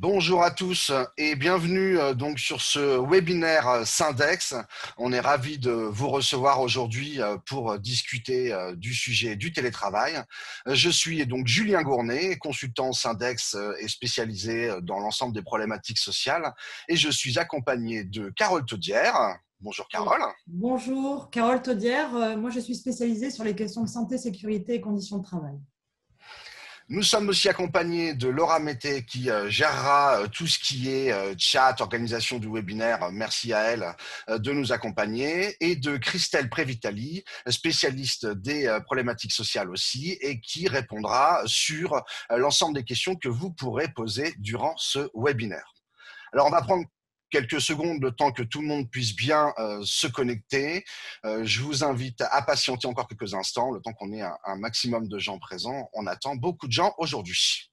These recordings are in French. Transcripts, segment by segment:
Bonjour à tous et bienvenue donc sur ce webinaire Syndex. On est ravis de vous recevoir aujourd'hui pour discuter du sujet du télétravail. Je suis donc Julien Gournay, consultant Syndex et spécialisé dans l'ensemble des problématiques sociales, et je suis accompagné de Carole Taudière. Bonjour Carole. Bonjour, Carole Taudière. Moi, je suis spécialisée sur les questions de santé, sécurité et conditions de travail. Nous sommes aussi accompagnés de Laura Mété qui gérera tout ce qui est chat, organisation du webinaire. Merci à elle de nous accompagner. Et de Christelle Prévitali, spécialiste des problématiques sociales aussi, et qui répondra sur l'ensemble des questions que vous pourrez poser durant ce webinaire. Alors, on va prendre quelques secondes, le temps que tout le monde puisse bien se connecter. Je vous invite à patienter encore quelques instants, le temps qu'on ait un maximum de gens présents. On attend beaucoup de gens aujourd'hui.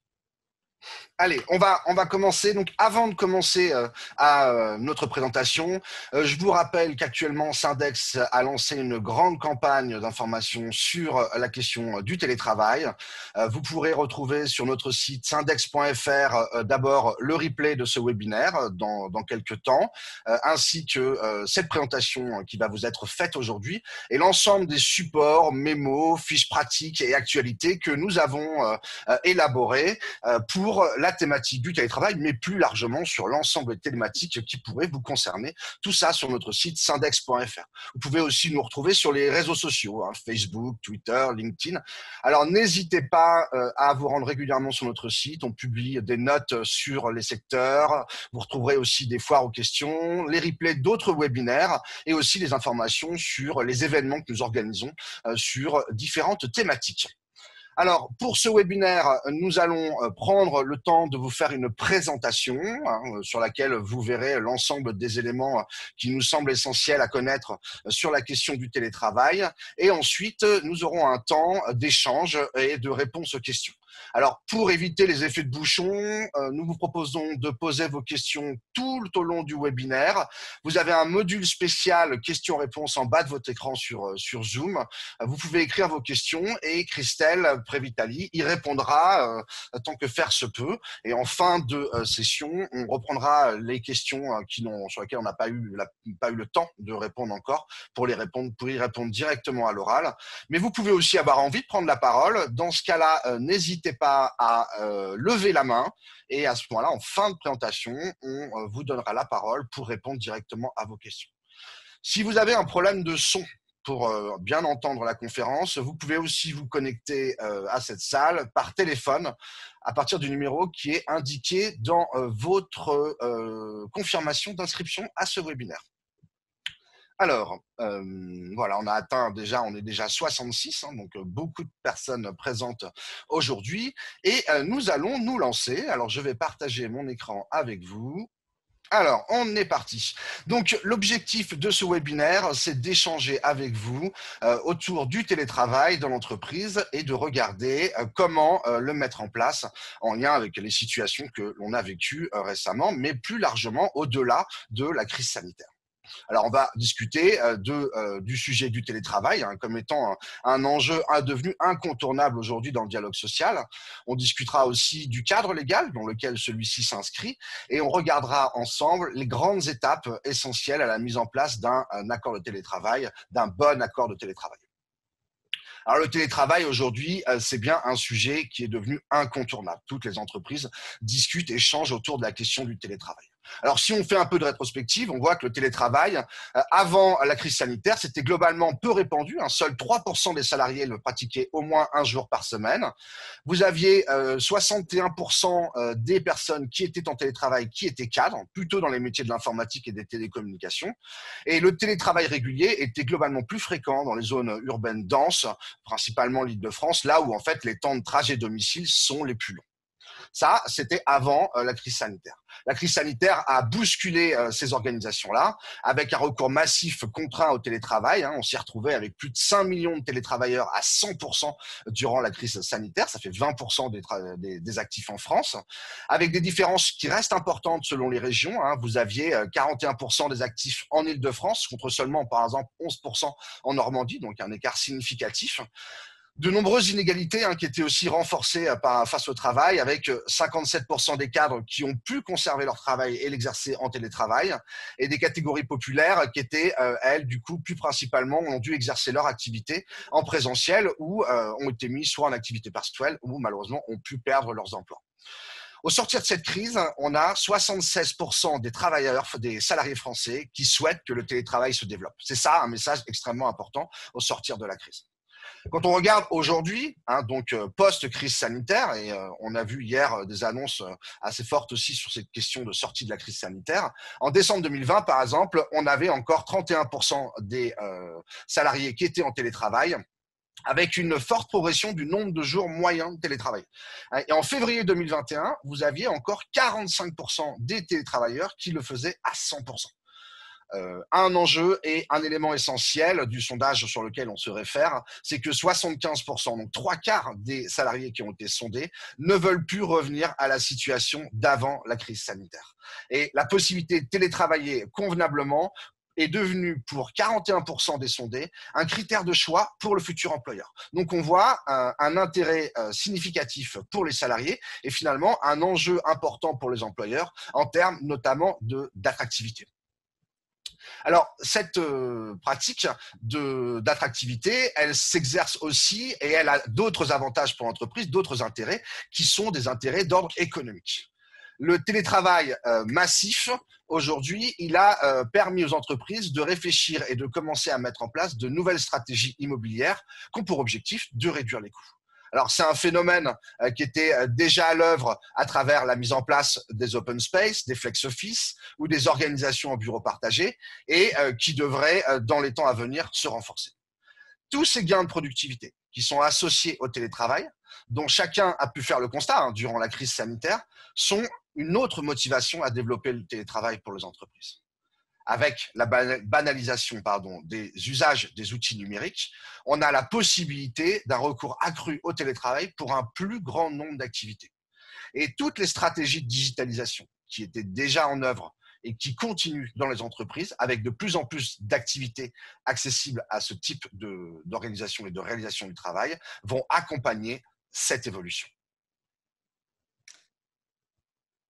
Allez, on va commencer. Donc, avant de commencer notre présentation, je vous rappelle qu'actuellement, Syndex a lancé une grande campagne d'information sur la question du télétravail. Vous pourrez retrouver sur notre site syndex.fr d'abord le replay de ce webinaire dans quelques temps, ainsi que cette présentation qui va vous être faite aujourd'hui et l'ensemble des supports, mémos, fiches pratiques et actualités que nous avons élaborés pour la thématique du télétravail, mais plus largement sur l'ensemble des thématiques qui pourraient vous concerner. Tout ça sur notre site syndex.fr. Vous pouvez aussi nous retrouver sur les réseaux sociaux, Facebook, Twitter, LinkedIn. Alors, n'hésitez pas à vous rendre régulièrement sur notre site. On publie des notes sur les secteurs. Vous retrouverez aussi des foires aux questions, les replays d'autres webinaires et aussi les informations sur les événements que nous organisons sur différentes thématiques. Alors, pour ce webinaire, nous allons prendre le temps de vous faire une présentation sur laquelle vous verrez l'ensemble des éléments qui nous semblent essentiels à connaître sur la question du télétravail. Et ensuite, nous aurons un temps d'échange et de réponse aux questions. Alors, pour éviter les effets de bouchon, nous vous proposons de poser vos questions tout au long du webinaire. Vous avez un module spécial questions-réponses en bas de votre écran sur Zoom. Vous pouvez écrire vos questions et Christelle Prévitali y répondra tant que faire se peut. Et en fin de session, on reprendra les questions sur lesquelles on n'a pas eu le temps de répondre encore pour y répondre directement à l'oral. Mais vous pouvez aussi avoir envie de prendre la parole. Dans ce cas-là, n'hésitez pas à lever la main et à ce moment-là, en fin de présentation, on vous donnera la parole pour répondre directement à vos questions. Si vous avez un problème de son pour bien entendre la conférence, vous pouvez aussi vous connecter à cette salle par téléphone à partir du numéro qui est indiqué dans votre confirmation d'inscription à ce webinaire. Alors, voilà, on est déjà 66, donc beaucoup de personnes présentes aujourd'hui. Et nous allons nous lancer. Alors, je vais partager mon écran avec vous. Alors, on est parti. Donc, l'objectif de ce webinaire, c'est d'échanger avec vous autour du télétravail dans l'entreprise et de regarder comment le mettre en place en lien avec les situations que l'on a vécues récemment, mais plus largement au-delà de la crise sanitaire. Alors, on va discuter du sujet du télétravail comme étant un enjeu devenu incontournable aujourd'hui dans le dialogue social. On discutera aussi du cadre légal dans lequel celui-ci s'inscrit et on regardera ensemble les grandes étapes essentielles à la mise en place d'un accord de télétravail, d'un bon accord de télétravail. Alors, le télétravail aujourd'hui, c'est bien un sujet qui est devenu incontournable. Toutes les entreprises discutent, échangent autour de la question du télétravail. Alors, si on fait un peu de rétrospective, on voit que le télétravail, avant la crise sanitaire, c'était globalement peu répandu. Seuls 3% des salariés le pratiquaient au moins un jour par semaine. Vous aviez 61% des personnes qui étaient en télétravail qui étaient cadres, plutôt dans les métiers de l'informatique et des télécommunications. Et le télétravail régulier était globalement plus fréquent dans les zones urbaines denses, principalement l'Île-de-France, là où en fait les temps de trajet domicile sont les plus longs. Ça, c'était avant la crise sanitaire. La crise sanitaire a bousculé ces organisations-là avec un recours massif contraint au télétravail. On s'y retrouvait avec plus de 5 millions de télétravailleurs à 100% durant la crise sanitaire. Ça fait 20% des actifs en France, avec des différences qui restent importantes selon les régions. Vous aviez 41% des actifs en Île-de-France contre seulement, par exemple, 11% en Normandie, donc un écart significatif. De nombreuses inégalités qui étaient aussi renforcées face au travail, avec 57% des cadres qui ont pu conserver leur travail et l'exercer en télétravail, et des catégories populaires qui étaient, elles, du coup, plus principalement, ont dû exercer leur activité en présentiel ou ont été mis soit en activité partielle ou malheureusement ont pu perdre leurs emplois. Au sortir de cette crise, on a 76% des travailleurs, des salariés français qui souhaitent que le télétravail se développe. C'est ça un message extrêmement important au sortir de la crise. Quand on regarde aujourd'hui, donc post-crise sanitaire, et on a vu hier des annonces assez fortes aussi sur cette question de sortie de la crise sanitaire, en décembre 2020, par exemple, on avait encore 31% des salariés qui étaient en télétravail, avec une forte progression du nombre de jours moyens de télétravail. Et en février 2021, vous aviez encore 45% des télétravailleurs qui le faisaient à 100%. Un enjeu et un élément essentiel du sondage sur lequel on se réfère, c'est que 75%, donc 3/4 des salariés qui ont été sondés, ne veulent plus revenir à la situation d'avant la crise sanitaire. Et la possibilité de télétravailler convenablement est devenu pour 41% des sondés un critère de choix pour le futur employeur. Donc on voit un intérêt significatif pour les salariés et finalement un enjeu important pour les employeurs en termes notamment d'attractivité. Alors, cette pratique d'attractivité, elle s'exerce aussi et elle a d'autres avantages pour l'entreprise, d'autres intérêts qui sont des intérêts d'ordre économique. Le télétravail massif, aujourd'hui, il a permis aux entreprises de réfléchir et de commencer à mettre en place de nouvelles stratégies immobilières qui ont pour objectif de réduire les coûts. Alors, c'est un phénomène qui était déjà à l'œuvre à travers la mise en place des open space, des flex office ou des organisations en bureau partagé et qui devrait, dans les temps à venir, se renforcer. Tous ces gains de productivité qui sont associés au télétravail, dont chacun a pu faire le constat durant la crise sanitaire, sont une autre motivation à développer le télétravail pour les entreprises. Avec la banalisation des usages des outils numériques, on a la possibilité d'un recours accru au télétravail pour un plus grand nombre d'activités. Et toutes les stratégies de digitalisation qui étaient déjà en œuvre et qui continuent dans les entreprises, avec de plus en plus d'activités accessibles à ce type d'organisation et de réalisation du travail, vont accompagner cette évolution.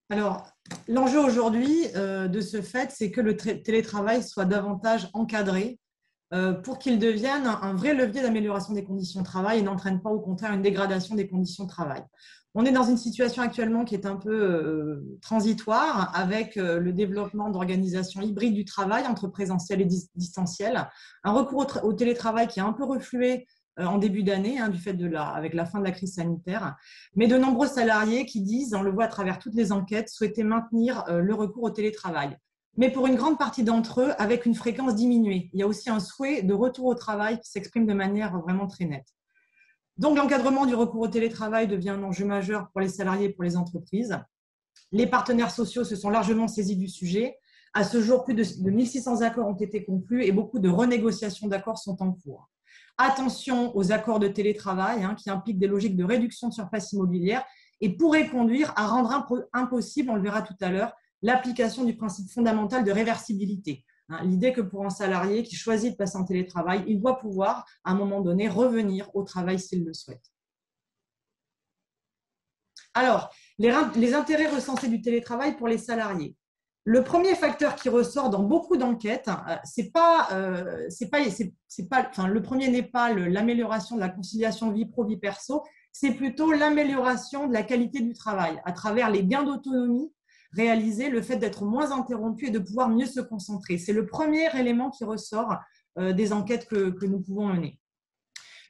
Alors, l'enjeu aujourd'hui de ce fait, c'est que le télétravail soit davantage encadré pour qu'il devienne un vrai levier d'amélioration des conditions de travail et n'entraîne pas au contraire une dégradation des conditions de travail. On est dans une situation actuellement qui est un peu transitoire avec le développement d'organisations hybrides du travail entre présentiel et distanciel, un recours au télétravail qui est un peu reflué en début d'année, du fait avec la fin de la crise sanitaire, mais de nombreux salariés qui disent, on le voit à travers toutes les enquêtes, souhaiter maintenir le recours au télétravail. Mais pour une grande partie d'entre eux, avec une fréquence diminuée. Il y a aussi un souhait de retour au travail qui s'exprime de manière vraiment très nette. Donc, l'encadrement du recours au télétravail devient un enjeu majeur pour les salariés et pour les entreprises. Les partenaires sociaux se sont largement saisis du sujet. À ce jour, plus de 1600 accords ont été conclus et beaucoup de renégociations d'accords sont en cours. Attention aux accords de télétravail qui impliquent des logiques de réduction de surface immobilière et pourraient conduire à rendre impossible, on le verra tout à l'heure, l'application du principe fondamental de réversibilité. L'idée que pour un salarié qui choisit de passer en télétravail, il doit pouvoir, à un moment donné, revenir au travail s'il le souhaite. Alors, les intérêts recensés du télétravail pour les salariés. Le premier facteur qui ressort dans beaucoup d'enquêtes, le premier n'est pas l'amélioration de la conciliation vie pro-vie perso, c'est plutôt l'amélioration de la qualité du travail à travers les gains d'autonomie réalisés, le fait d'être moins interrompu et de pouvoir mieux se concentrer. C'est le premier élément qui ressort des enquêtes que nous pouvons mener.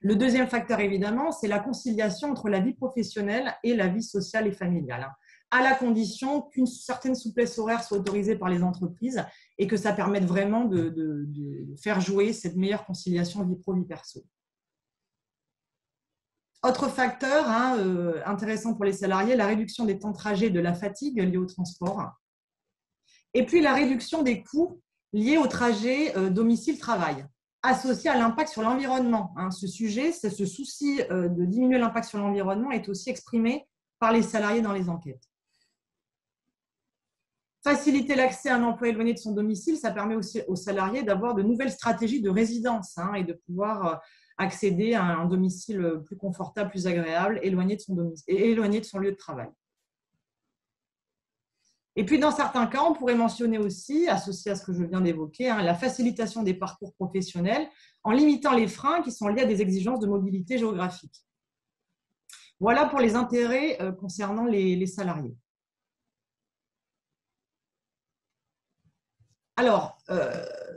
Le deuxième facteur, évidemment, c'est la conciliation entre la vie professionnelle et la vie sociale et familiale, à la condition qu'une certaine souplesse horaire soit autorisée par les entreprises et que ça permette vraiment de faire jouer cette meilleure conciliation vie pro-vie perso. Autre facteur intéressant pour les salariés, la réduction des temps de trajet et de la fatigue liée au transport. Et puis la réduction des coûts liés au trajet domicile-travail, associé à l'impact sur l'environnement. Ce souci de diminuer l'impact sur l'environnement est aussi exprimé par les salariés dans les enquêtes. Faciliter l'accès à un emploi éloigné de son domicile, ça permet aussi aux salariés d'avoir de nouvelles stratégies de résidence et de pouvoir accéder à un domicile plus confortable, plus agréable, éloigné de son domicile, et éloigné de son lieu de travail. Et puis, dans certains cas, on pourrait mentionner aussi, associé à ce que je viens d'évoquer, la facilitation des parcours professionnels en limitant les freins qui sont liés à des exigences de mobilité géographique. Voilà pour les intérêts concernant les salariés. Alors,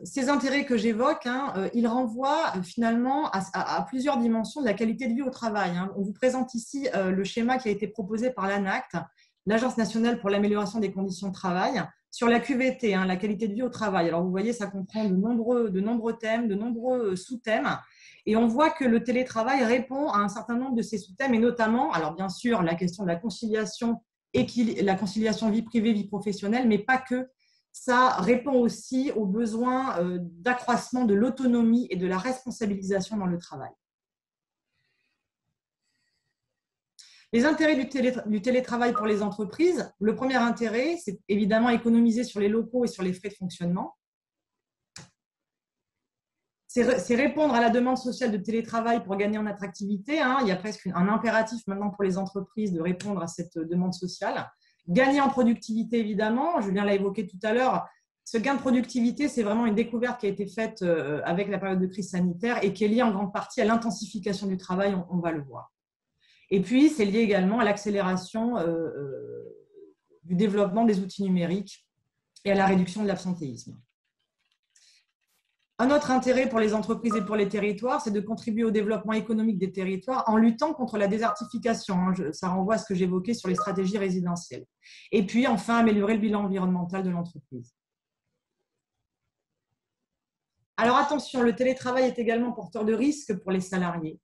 ces intérêts que j'évoque, ils renvoient finalement à plusieurs dimensions de la qualité de vie au travail. On vous présente ici le schéma qui a été proposé par l'ANACT, l'Agence nationale pour l'amélioration des conditions de travail, sur la QVT, la qualité de vie au travail. Alors, vous voyez, ça comprend de nombreux thèmes, de nombreux sous-thèmes. Et on voit que le télétravail répond à un certain nombre de ces sous-thèmes, et notamment, alors bien sûr, la question de la conciliation vie privée, vie professionnelle, mais pas que. Ça répond aussi aux besoins d'accroissement de l'autonomie et de la responsabilisation dans le travail. Les intérêts du télétravail pour les entreprises, le premier intérêt, c'est évidemment économiser sur les locaux et sur les frais de fonctionnement. C'est répondre à la demande sociale de télétravail pour gagner en attractivité. Il y a presque un impératif maintenant pour les entreprises de répondre à cette demande sociale. Gagner en productivité, évidemment. Julien l'a évoqué tout à l'heure. Ce gain de productivité, c'est vraiment une découverte qui a été faite avec la période de crise sanitaire et qui est liée en grande partie à l'intensification du travail, on va le voir. Et puis, c'est lié également à l'accélération du développement des outils numériques et à la réduction de l'absentéisme. Un autre intérêt pour les entreprises et pour les territoires, c'est de contribuer au développement économique des territoires en luttant contre la désertification. Ça renvoie à ce que j'évoquais sur les stratégies résidentielles. Et puis, enfin, améliorer le bilan environnemental de l'entreprise. Alors attention, le télétravail est également porteur de risques pour les salariés.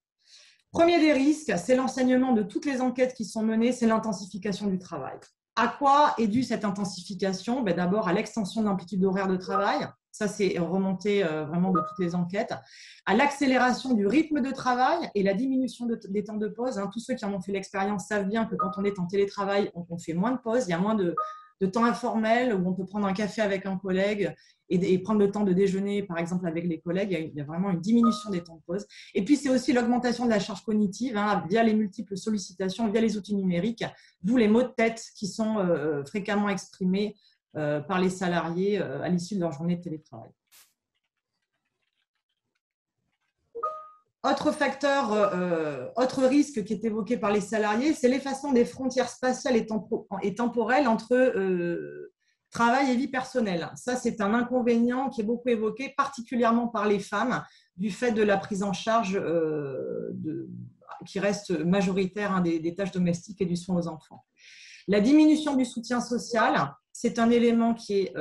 Premier des risques, c'est l'enseignement de toutes les enquêtes qui sont menées, c'est l'intensification du travail. À quoi est due cette intensification? D'abord à l'extension de l'amplitude horaire de travail. Ça, c'est remonté vraiment de toutes les enquêtes. À l'accélération du rythme de travail et la diminution des temps de pause. Tous ceux qui en ont fait l'expérience savent bien que quand on est en télétravail, on fait moins de pauses, il y a moins de temps informel où on peut prendre un café avec un collègue et prendre le temps de déjeuner, par exemple, avec les collègues. Il y a vraiment une diminution des temps de pause. Et puis, c'est aussi l'augmentation de la charge cognitive via les multiples sollicitations, via les outils numériques, d'où les maux de tête qui sont fréquemment exprimés par les salariés à l'issue de leur journée de télétravail. Autre facteur, autre risque qui est évoqué par les salariés, c'est l'effacement des frontières spatiales et temporelles entre travail et vie personnelle. Ça, c'est un inconvénient qui est beaucoup évoqué, particulièrement par les femmes, du fait de la prise en charge qui reste majoritaire des tâches domestiques et du soin aux enfants. La diminution du soutien social, c'est un élément qui est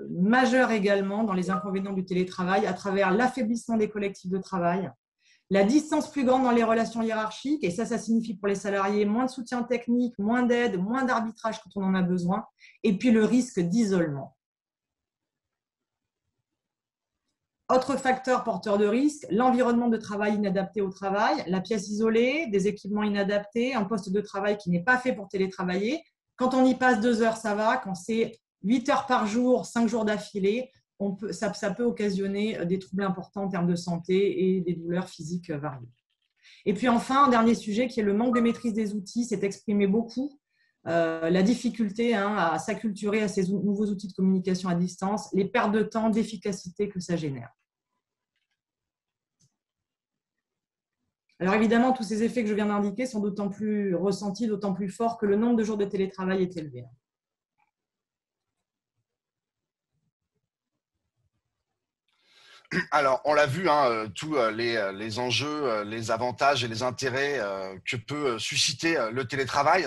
majeur également dans les inconvénients du télétravail à travers l'affaiblissement des collectifs de travail, la distance plus grande dans les relations hiérarchiques, et ça signifie pour les salariés moins de soutien technique, moins d'aide, moins d'arbitrage quand on en a besoin, et puis le risque d'isolement. Autre facteur porteur de risque, l'environnement de travail inadapté au travail, la pièce isolée, des équipements inadaptés, un poste de travail qui n'est pas fait pour télétravailler. Quand on y passe 2 heures, ça va. Quand c'est 8 heures par jour, 5 jours d'affilée, ça peut occasionner des troubles importants en termes de santé et des douleurs physiques variées. Et puis enfin, un dernier sujet qui est le manque de maîtrise des outils, s'est exprimé beaucoup. La difficulté à s'acculturer à ces nouveaux outils de communication à distance, les pertes de temps, d'efficacité que ça génère. Alors évidemment, tous ces effets que je viens d'indiquer sont d'autant plus ressentis, d'autant plus forts que le nombre de jours de télétravail est élevé. Alors, on l'a vu, tous les enjeux, les avantages et les intérêts que peut susciter le télétravail.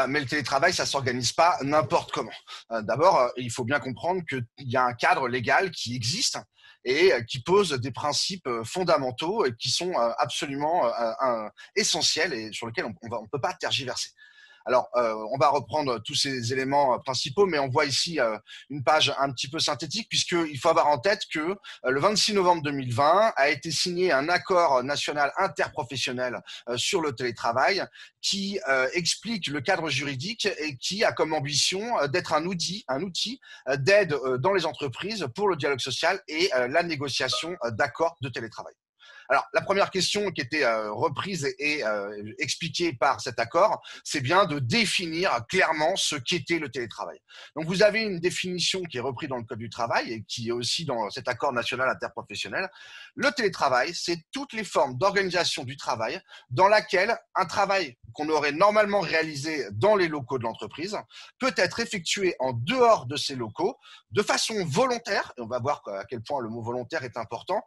Mais le télétravail, ça ne s'organise pas n'importe comment. D'abord, il faut bien comprendre qu'il y a un cadre légal qui existe et qui pose des principes fondamentaux et qui sont absolument essentiels et sur lesquels on ne peut pas tergiverser. Alors, on va reprendre tous ces éléments principaux, mais on voit ici une page un petit peu synthétique, puisqu'il faut avoir en tête que le 26 novembre 2020 a été signé un accord national interprofessionnel sur le télétravail qui explique le cadre juridique et qui a comme ambition d'être un outil d'aide dans les entreprises pour le dialogue social et la négociation d'accords de télétravail. Alors, la première question qui était reprise et expliquée par cet accord, c'est bien de définir clairement ce qu'était le télétravail. Donc, vous avez une définition qui est reprise dans le Code du travail et qui est aussi dans cet accord national interprofessionnel. Le télétravail, c'est toutes les formes d'organisation du travail dans laquelle un travail qu'on aurait normalement réalisé dans les locaux de l'entreprise peut être effectué en dehors de ces locaux de façon volontaire, et on va voir à quel point le mot volontaire est important,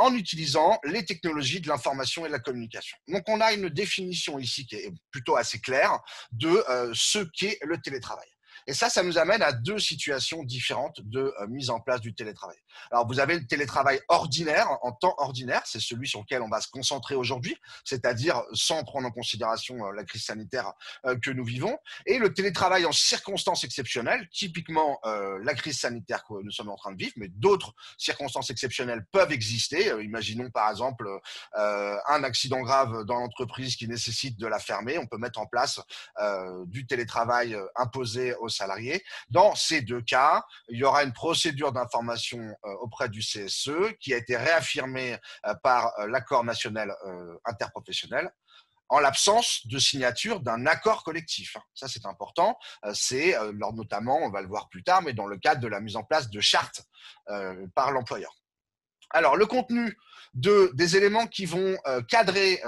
en utilisant les technologies de l'information et de la communication. Donc, on a une définition ici qui est plutôt assez claire de ce qu'est le télétravail. Et ça nous amène à deux situations différentes de mise en place du télétravail. Alors, vous avez le télétravail ordinaire, en temps ordinaire, c'est celui sur lequel on va se concentrer aujourd'hui, c'est-à-dire sans prendre en considération la crise sanitaire que nous vivons, et le télétravail en circonstances exceptionnelles, typiquement la crise sanitaire que nous sommes en train de vivre, mais d'autres circonstances exceptionnelles peuvent exister. Imaginons par exemple un accident grave dans l'entreprise qui nécessite de la fermer, on peut mettre en place du télétravail imposé aux salariés. Dans ces deux cas, il y aura une procédure d'information auprès du CSE qui a été réaffirmée par l'accord national interprofessionnel en l'absence de signature d'un accord collectif. Ça, c'est important. C'est notamment, on va le voir plus tard, mais dans le cadre de la mise en place de chartes par l'employeur. Alors, le contenu des éléments qui vont cadrer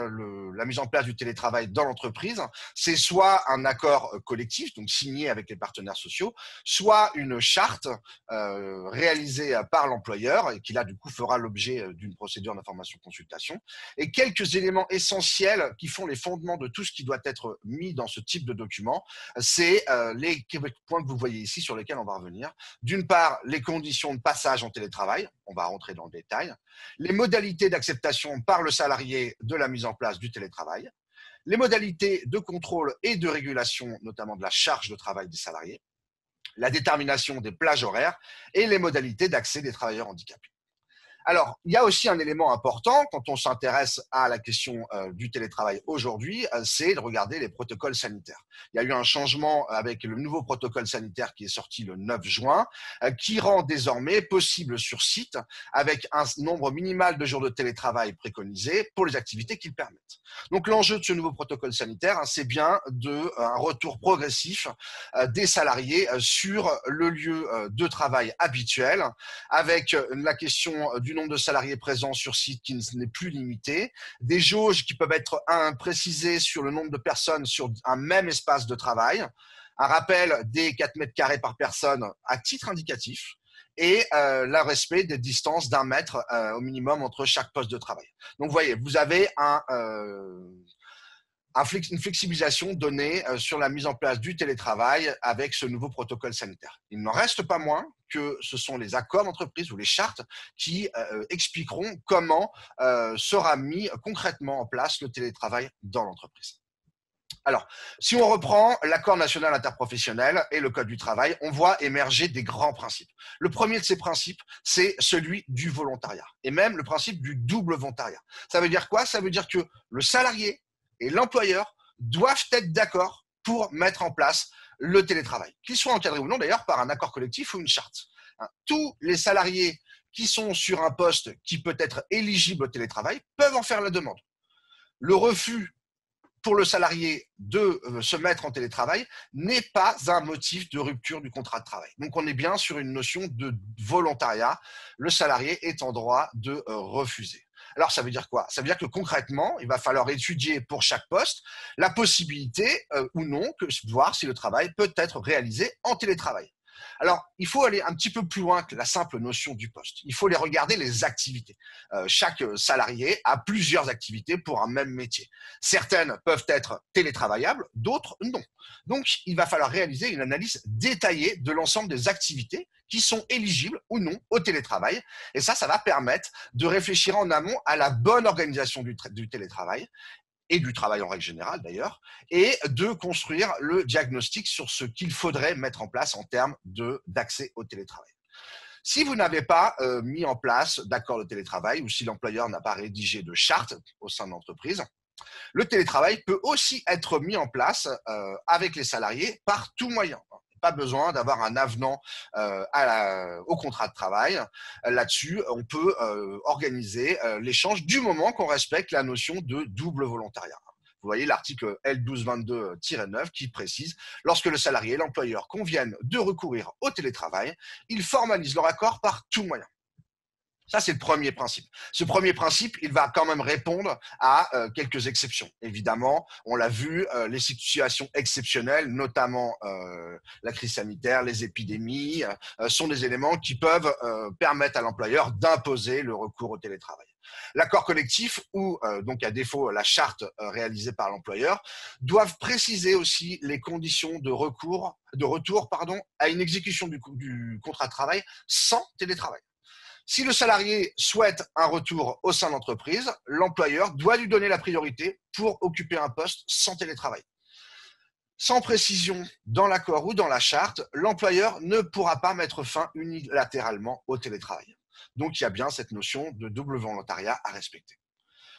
la mise en place du télétravail dans l'entreprise, c'est soit un accord collectif, donc signé avec les partenaires sociaux, soit une charte réalisée par l'employeur et qui là, du coup, fera l'objet d'une procédure d'information-consultation. Et quelques éléments essentiels qui font les fondements de tout ce qui doit être mis dans ce type de document, c'est les points que vous voyez ici sur lesquels on va revenir. D'une part, les conditions de passage en télétravail, on va rentrer dans le détail, les modalités d'acceptation par le salarié de la mise en place du télétravail, les modalités de contrôle et de régulation, notamment de la charge de travail des salariés, la détermination des plages horaires et les modalités d'accès des travailleurs handicapés. Alors, il y a aussi un élément important quand on s'intéresse à la question du télétravail aujourd'hui, c'est de regarder les protocoles sanitaires. Il y a eu un changement avec le nouveau protocole sanitaire qui est sorti le 9 juin, qui rend désormais possible sur site, avec un nombre minimal de jours de télétravail préconisé pour les activités qu'il permettent. Donc, l'enjeu de ce nouveau protocole sanitaire, c'est bien un retour progressif des salariés sur le lieu de travail habituel, avec la question du nombre de salariés présents sur site qui n'est plus limité, des jauges qui peuvent être précisées sur le nombre de personnes sur un même espace de travail, un rappel des 4 mètres carrés par personne à titre indicatif, et le respect des distances d'1 mètre au minimum entre chaque poste de travail. Donc, vous voyez, vous avez une flexibilisation donnée sur la mise en place du télétravail avec ce nouveau protocole sanitaire. Il n'en reste pas moins que ce sont les accords d'entreprise ou les chartes qui expliqueront comment sera mis concrètement en place le télétravail dans l'entreprise. Alors, si on reprend l'accord national interprofessionnel et le code du travail, on voit émerger des grands principes. Le premier de ces principes, c'est celui du volontariat et même le principe du double volontariat. Ça veut dire quoi? Ça veut dire que le salarié et l'employeur doivent être d'accord pour mettre en place le télétravail, qu'il soit encadré ou non d'ailleurs par un accord collectif ou une charte. Tous les salariés qui sont sur un poste qui peut être éligible au télétravail peuvent en faire la demande. Le refus pour le salarié de se mettre en télétravail n'est pas un motif de rupture du contrat de travail. Donc, on est bien sur une notion de volontariat. Le salarié est en droit de refuser. Alors, ça veut dire quoi? Ça veut dire que concrètement, il va falloir étudier pour chaque poste la possibilité ou non de voir si le travail peut être réalisé en télétravail. Alors, il faut aller un petit peu plus loin que la simple notion du poste. Il faut regarder les activités. Chaque salarié a plusieurs activités pour un même métier. Certaines peuvent être télétravaillables, d'autres non. Donc, il va falloir réaliser une analyse détaillée de l'ensemble des activités qui sont éligibles ou non au télétravail. Et ça va permettre de réfléchir en amont à la bonne organisation du télétravail et du travail en règle générale d'ailleurs, et de construire le diagnostic sur ce qu'il faudrait mettre en place en termes d'accès au télétravail. Si vous n'avez pas mis en place d'accord de télétravail ou si l'employeur n'a pas rédigé de charte au sein de l'entreprise, le télétravail peut aussi être mis en place avec les salariés par tout moyen. pas besoin d'avoir un avenant au contrat de travail. Là-dessus, on peut organiser l'échange du moment qu'on respecte la notion de double volontariat. Vous voyez l'article L1222-9 qui précise « Lorsque le salarié et l'employeur conviennent de recourir au télétravail, ils formalisent leur accord par tout moyen. » Ça, c'est le premier principe. Ce premier principe, il va quand même répondre à quelques exceptions. Évidemment, on l'a vu, les situations exceptionnelles, notamment la crise sanitaire, les épidémies, sont des éléments qui peuvent permettre à l'employeur d'imposer le recours au télétravail. L'accord collectif ou, donc à défaut, la charte réalisée par l'employeur, doivent préciser aussi les conditions de retour à une exécution du contrat de travail sans télétravail. Si le salarié souhaite un retour au sein de l'entreprise, l'employeur doit lui donner la priorité pour occuper un poste sans télétravail. Sans précision dans l'accord ou dans la charte, l'employeur ne pourra pas mettre fin unilatéralement au télétravail. Donc, il y a bien cette notion de double volontariat à respecter.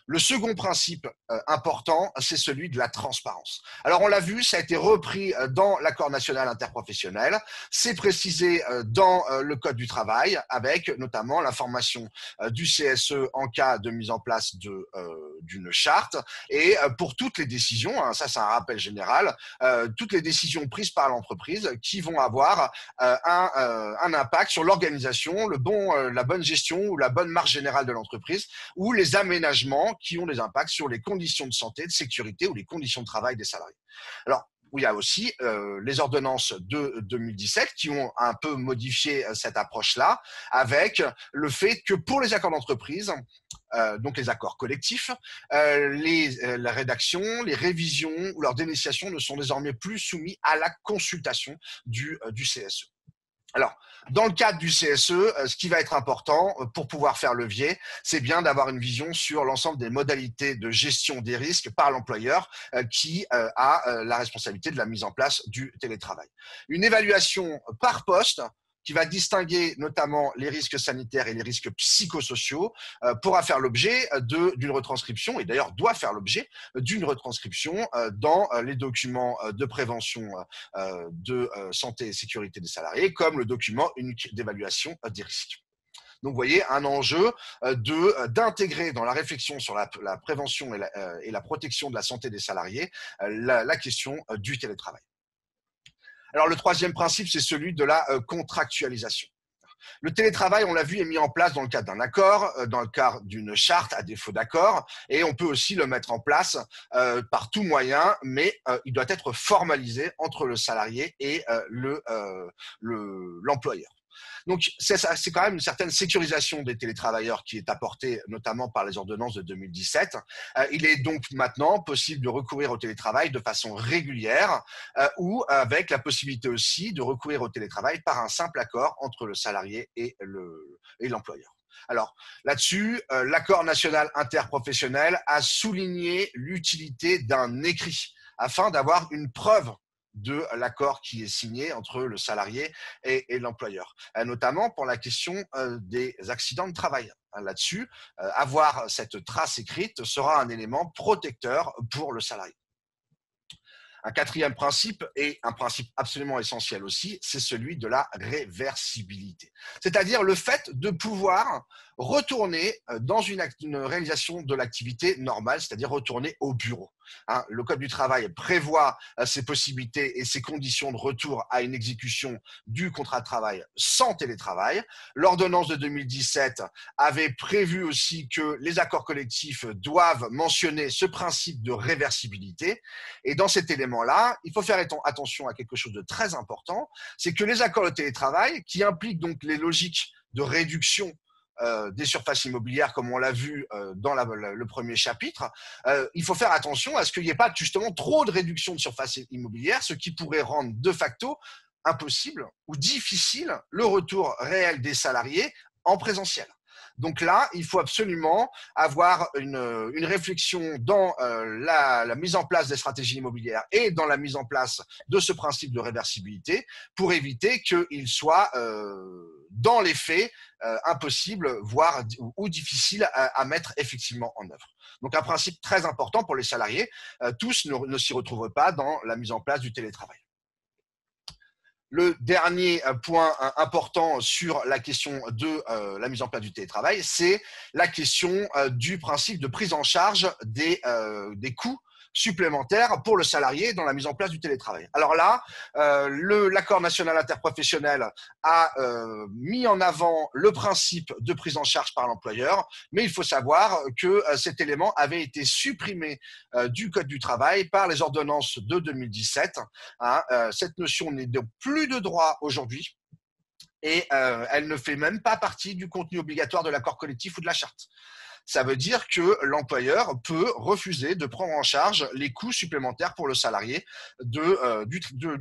Le second principe important, c'est celui de la transparence. Alors, on l'a vu, ça a été repris dans l'accord national interprofessionnel. C'est précisé dans le Code du travail, avec notamment l'information du CSE en cas de mise en place d'une charte. Et pour toutes les décisions, hein, ça c'est un rappel général, toutes les décisions prises par l'entreprise qui vont avoir un impact sur l'organisation, la bonne gestion ou la bonne marche générale de l'entreprise, ou les aménagements qui ont des impacts sur les conditions de santé, de sécurité ou les conditions de travail des salariés. Alors, il y a aussi les ordonnances de 2017 qui ont un peu modifié cette approche-là, avec le fait que pour les accords d'entreprise, donc les accords collectifs, la rédaction, les révisions ou leur dénonciation ne sont désormais plus soumis à la consultation du CSE. Alors, dans le cadre du CSE, ce qui va être important pour pouvoir faire levier, c'est bien d'avoir une vision sur l'ensemble des modalités de gestion des risques par l'employeur qui a la responsabilité de la mise en place du télétravail. Une évaluation par poste qui va distinguer notamment les risques sanitaires et les risques psychosociaux, pourra faire l'objet d'une retranscription, et d'ailleurs doit faire l'objet d'une retranscription dans les documents de prévention de santé et sécurité des salariés, comme le document unique d'évaluation des risques. Donc, vous voyez, un enjeu d'intégrer dans la réflexion sur la prévention et la protection de la santé des salariés la question du télétravail. Alors, le troisième principe, c'est celui de la contractualisation. Le télétravail, on l'a vu, est mis en place dans le cadre d'un accord, dans le cadre d'une charte à défaut d'accord, et on peut aussi le mettre en place par tout moyen, mais il doit être formalisé entre le salarié et l'employeur. Donc, c'est quand même une certaine sécurisation des télétravailleurs qui est apportée notamment par les ordonnances de 2017. Il est donc maintenant possible de recourir au télétravail de façon régulière ou avec la possibilité aussi de recourir au télétravail par un simple accord entre le salarié et l'employeur. Alors là-dessus, l'accord national interprofessionnel a souligné l'utilité d'un écrit afin d'avoir une preuve de l'accord qui est signé entre le salarié et l'employeur, notamment pour la question des accidents de travail. Là-dessus, avoir cette trace écrite sera un élément protecteur pour le salarié. Un quatrième principe, et un principe absolument essentiel aussi, c'est celui de la réversibilité. C'est-à-dire le fait de pouvoir retourner dans une réalisation de l'activité normale, c'est-à-dire retourner au bureau. Le Code du travail prévoit ces possibilités et ces conditions de retour à une exécution du contrat de travail sans télétravail. L'ordonnance de 2017 avait prévu aussi que les accords collectifs doivent mentionner ce principe de réversibilité. Et dans cet élément-là, il faut faire attention à quelque chose de très important, c'est que les accords de télétravail, qui impliquent donc les logiques de réduction des surfaces immobilières, comme on l'a vu dans le premier chapitre, il faut faire attention à ce qu'il n'y ait pas justement trop de réduction de surface immobilière, ce qui pourrait rendre de facto impossible ou difficile le retour réel des salariés en présentiel. Donc là, il faut absolument avoir une réflexion dans la mise en place des stratégies immobilières et dans la mise en place de ce principe de réversibilité pour éviter qu'il soit dans les faits impossible, voire ou difficile à mettre effectivement en œuvre. Donc un principe très important pour les salariés, tous ne s'y retrouvent pas dans la mise en place du télétravail. Le dernier point important sur la question de la mise en place du télétravail, c'est la question du principe de prise en charge des coûts supplémentaires pour le salarié dans la mise en place du télétravail. Alors là, l'accord national interprofessionnel a mis en avant le principe de prise en charge par l'employeur, mais il faut savoir que cet élément avait été supprimé du Code du travail par les ordonnances de 2017. Cette notion n'est donc plus de droit aujourd'hui et elle ne fait même pas partie du contenu obligatoire de l'accord collectif ou de la charte. Ça veut dire que l'employeur peut refuser de prendre en charge les coûts supplémentaires pour le salarié du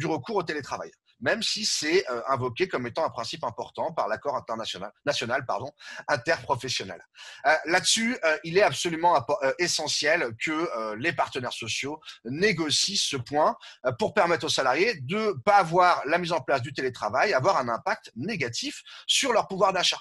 recours au télétravail, même si c'est invoqué comme étant un principe important par l'accord interprofessionnel. Là-dessus, il est absolument essentiel que les partenaires sociaux négocient ce point pour permettre aux salariés de ne pas avoir la mise en place du télétravail, avoir un impact négatif sur leur pouvoir d'achat.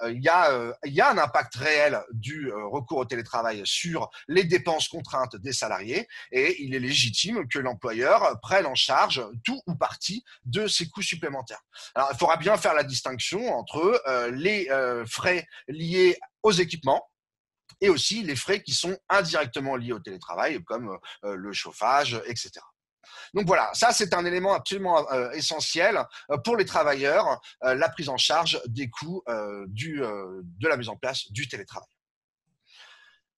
Il y a un impact réel du recours au télétravail sur les dépenses contraintes des salariés et il est légitime que l'employeur prenne en charge tout ou partie de ces coûts supplémentaires. Alors, il faudra bien faire la distinction entre les frais liés aux équipements et aussi les frais qui sont indirectement liés au télétravail, comme le chauffage, etc. Donc voilà, ça c'est un élément absolument essentiel pour les travailleurs, la prise en charge des coûts de la mise en place du télétravail.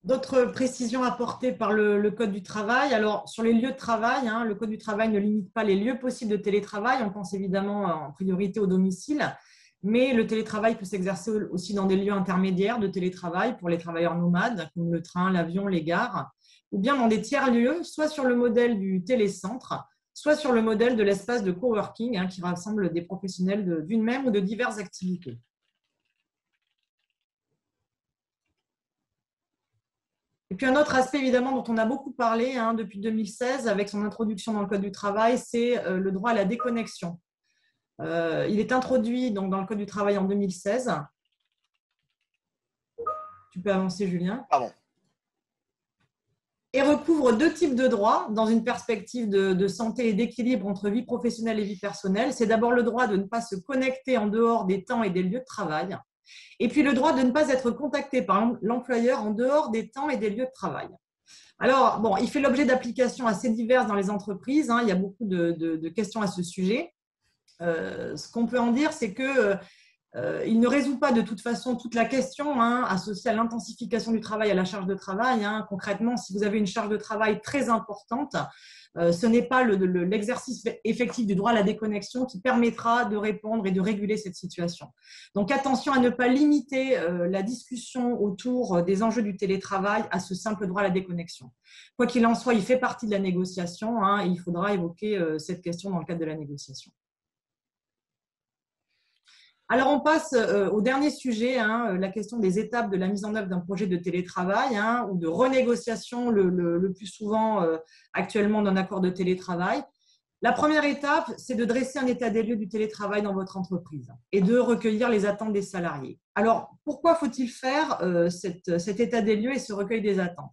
D'autres précisions apportées par le Code du travail. Alors, sur les lieux de travail, le Code du travail ne limite pas les lieux possibles de télétravail. On pense évidemment en priorité au domicile, mais le télétravail peut s'exercer aussi dans des lieux intermédiaires de télétravail pour les travailleurs nomades, comme le train, l'avion, les gares, ou bien dans des tiers-lieux, soit sur le modèle du télécentre, soit sur le modèle de l'espace de coworking qui rassemble des professionnels d'une même ou de diverses activités. Et puis un autre aspect évidemment dont on a beaucoup parlé depuis 2016 avec son introduction dans le Code du travail, c'est le droit à la déconnexion. Il est introduit donc, dans le Code du travail en 2016. Tu peux avancer, Julien. Pardon. Et recouvre deux types de droits dans une perspective de santé et d'équilibre entre vie professionnelle et vie personnelle. C'est d'abord le droit de ne pas se connecter en dehors des temps et des lieux de travail. Et puis le droit de ne pas être contacté par l'employeur en dehors des temps et des lieux de travail. Alors, bon, il fait l'objet d'applications assez diverses dans les entreprises. Il y a beaucoup de questions à ce sujet. Ce qu'on peut en dire, c'est que il ne résout pas de toute façon toute la question associée à l'intensification du travail, à la charge de travail. Concrètement, si vous avez une charge de travail très importante, ce n'est pas l'exercice effectif du droit à la déconnexion qui permettra de répondre et de réguler cette situation. Donc attention à ne pas limiter la discussion autour des enjeux du télétravail à ce simple droit à la déconnexion. Quoi qu'il en soit, il fait partie de la négociation et il faudra évoquer cette question dans le cadre de la négociation. Alors, on passe au dernier sujet, la question des étapes de la mise en œuvre d'un projet de télétravail ou de renégociation le plus souvent actuellement d'un accord de télétravail. La première étape, c'est de dresser un état des lieux du télétravail dans votre entreprise et de recueillir les attentes des salariés. Alors, pourquoi faut-il faire cet état des lieux et ce recueil des attentes?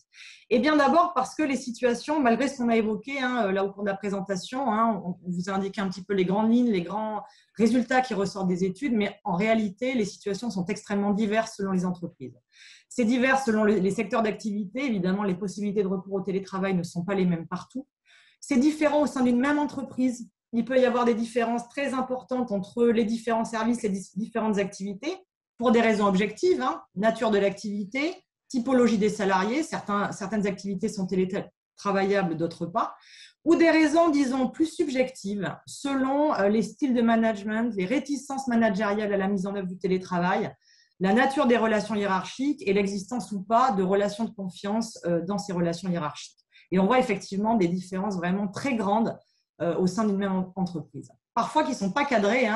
Eh bien, d'abord parce que les situations, malgré ce qu'on a évoqué là au cours de la présentation, on vous a indiqué un petit peu les grandes lignes, les grands résultats qui ressortent des études, mais en réalité, les situations sont extrêmement diverses selon les entreprises. C'est divers selon les secteurs d'activité. Évidemment, les possibilités de recours au télétravail ne sont pas les mêmes partout. C'est différent au sein d'une même entreprise. Il peut y avoir des différences très importantes entre les différents services, les différentes activités, pour des raisons objectives, nature de l'activité, typologie des salariés, certaines activités sont télétravaillables, d'autres pas, ou des raisons, disons, plus subjectives, selon les styles de management, les réticences managériales à la mise en œuvre du télétravail, la nature des relations hiérarchiques et l'existence ou pas de relations de confiance dans ces relations hiérarchiques. Et on voit effectivement des différences vraiment très grandes au sein d'une même entreprise. Parfois qui ne sont pas cadrées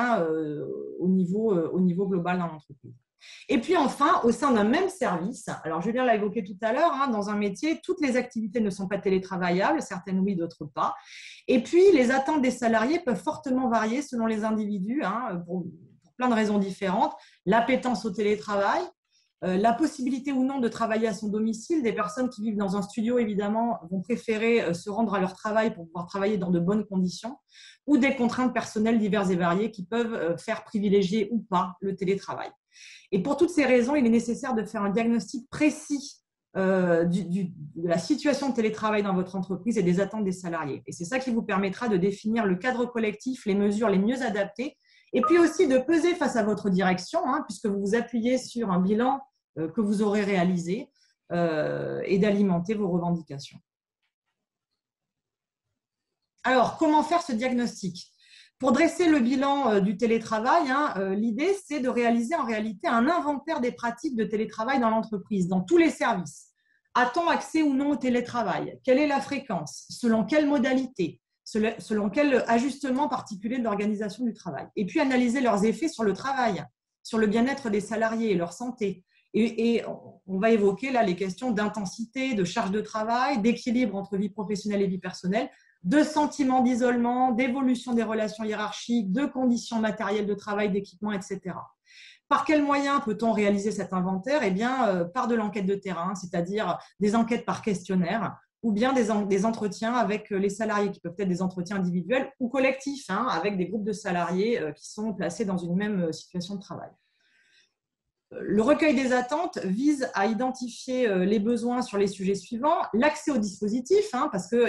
au niveau global dans l'entreprise. Et puis enfin, au sein d'un même service, alors Julien l'a évoqué tout à l'heure, dans un métier, toutes les activités ne sont pas télétravaillables, certaines oui, d'autres pas. Et puis, les attentes des salariés peuvent fortement varier selon les individus, pour plein de raisons différentes. L'appétence au télétravail, La possibilité ou non de travailler à son domicile. Des personnes qui vivent dans un studio, évidemment, vont préférer se rendre à leur travail pour pouvoir travailler dans de bonnes conditions, ou des contraintes personnelles diverses et variées qui peuvent faire privilégier ou pas le télétravail. Et pour toutes ces raisons, il est nécessaire de faire un diagnostic précis de la situation de télétravail dans votre entreprise et des attentes des salariés. Et c'est ça qui vous permettra de définir le cadre collectif, les mesures les mieux adaptées, et puis aussi de peser face à votre direction, puisque vous vous appuyez sur un bilan que vous aurez réalisé et d'alimenter vos revendications. Alors, comment faire ce diagnostic ? Pour dresser le bilan du télétravail, l'idée, c'est de réaliser en réalité un inventaire des pratiques de télétravail dans l'entreprise, dans tous les services. A-t-on accès ou non au télétravail? Quelle est la fréquence? Selon quelle modalité? Selon quel ajustement particulier de l'organisation du travail? Et puis analyser leurs effets sur le travail, sur le bien-être des salariés et leur santé. Et on va évoquer là les questions d'intensité, de charge de travail, d'équilibre entre vie professionnelle et vie personnelle, de sentiment d'isolement, d'évolution des relations hiérarchiques, de conditions matérielles de travail, d'équipement, etc. Par quels moyens peut-on réaliser cet inventaire? Eh bien, par de l'enquête de terrain, c'est-à-dire des enquêtes par questionnaire, ou bien des entretiens avec les salariés, qui peuvent être des entretiens individuels ou collectifs, avec des groupes de salariés qui sont placés dans une même situation de travail. Le recueil des attentes vise à identifier les besoins sur les sujets suivants. L'accès au dispositif, parce que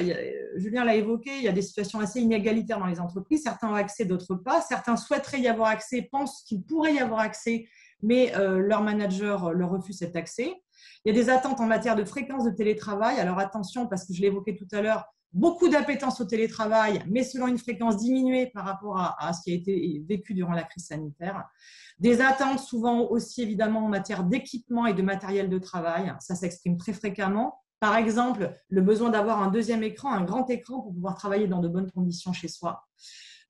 Julien l'a évoqué, il y a des situations assez inégalitaires dans les entreprises. Certains ont accès, d'autres pas. Certains souhaiteraient y avoir accès, pensent qu'ils pourraient y avoir accès, mais leur manager leur refuse cet accès. Il y a des attentes en matière de fréquence de télétravail. Alors attention, parce que je l'ai évoqué tout à l'heure, beaucoup d'appétence au télétravail, mais selon une fréquence diminuée par rapport à ce qui a été vécu durant la crise sanitaire. Des attentes souvent aussi évidemment en matière d'équipement et de matériel de travail. Ça s'exprime très fréquemment. Par exemple, le besoin d'avoir un deuxième écran, un grand écran pour pouvoir travailler dans de bonnes conditions chez soi.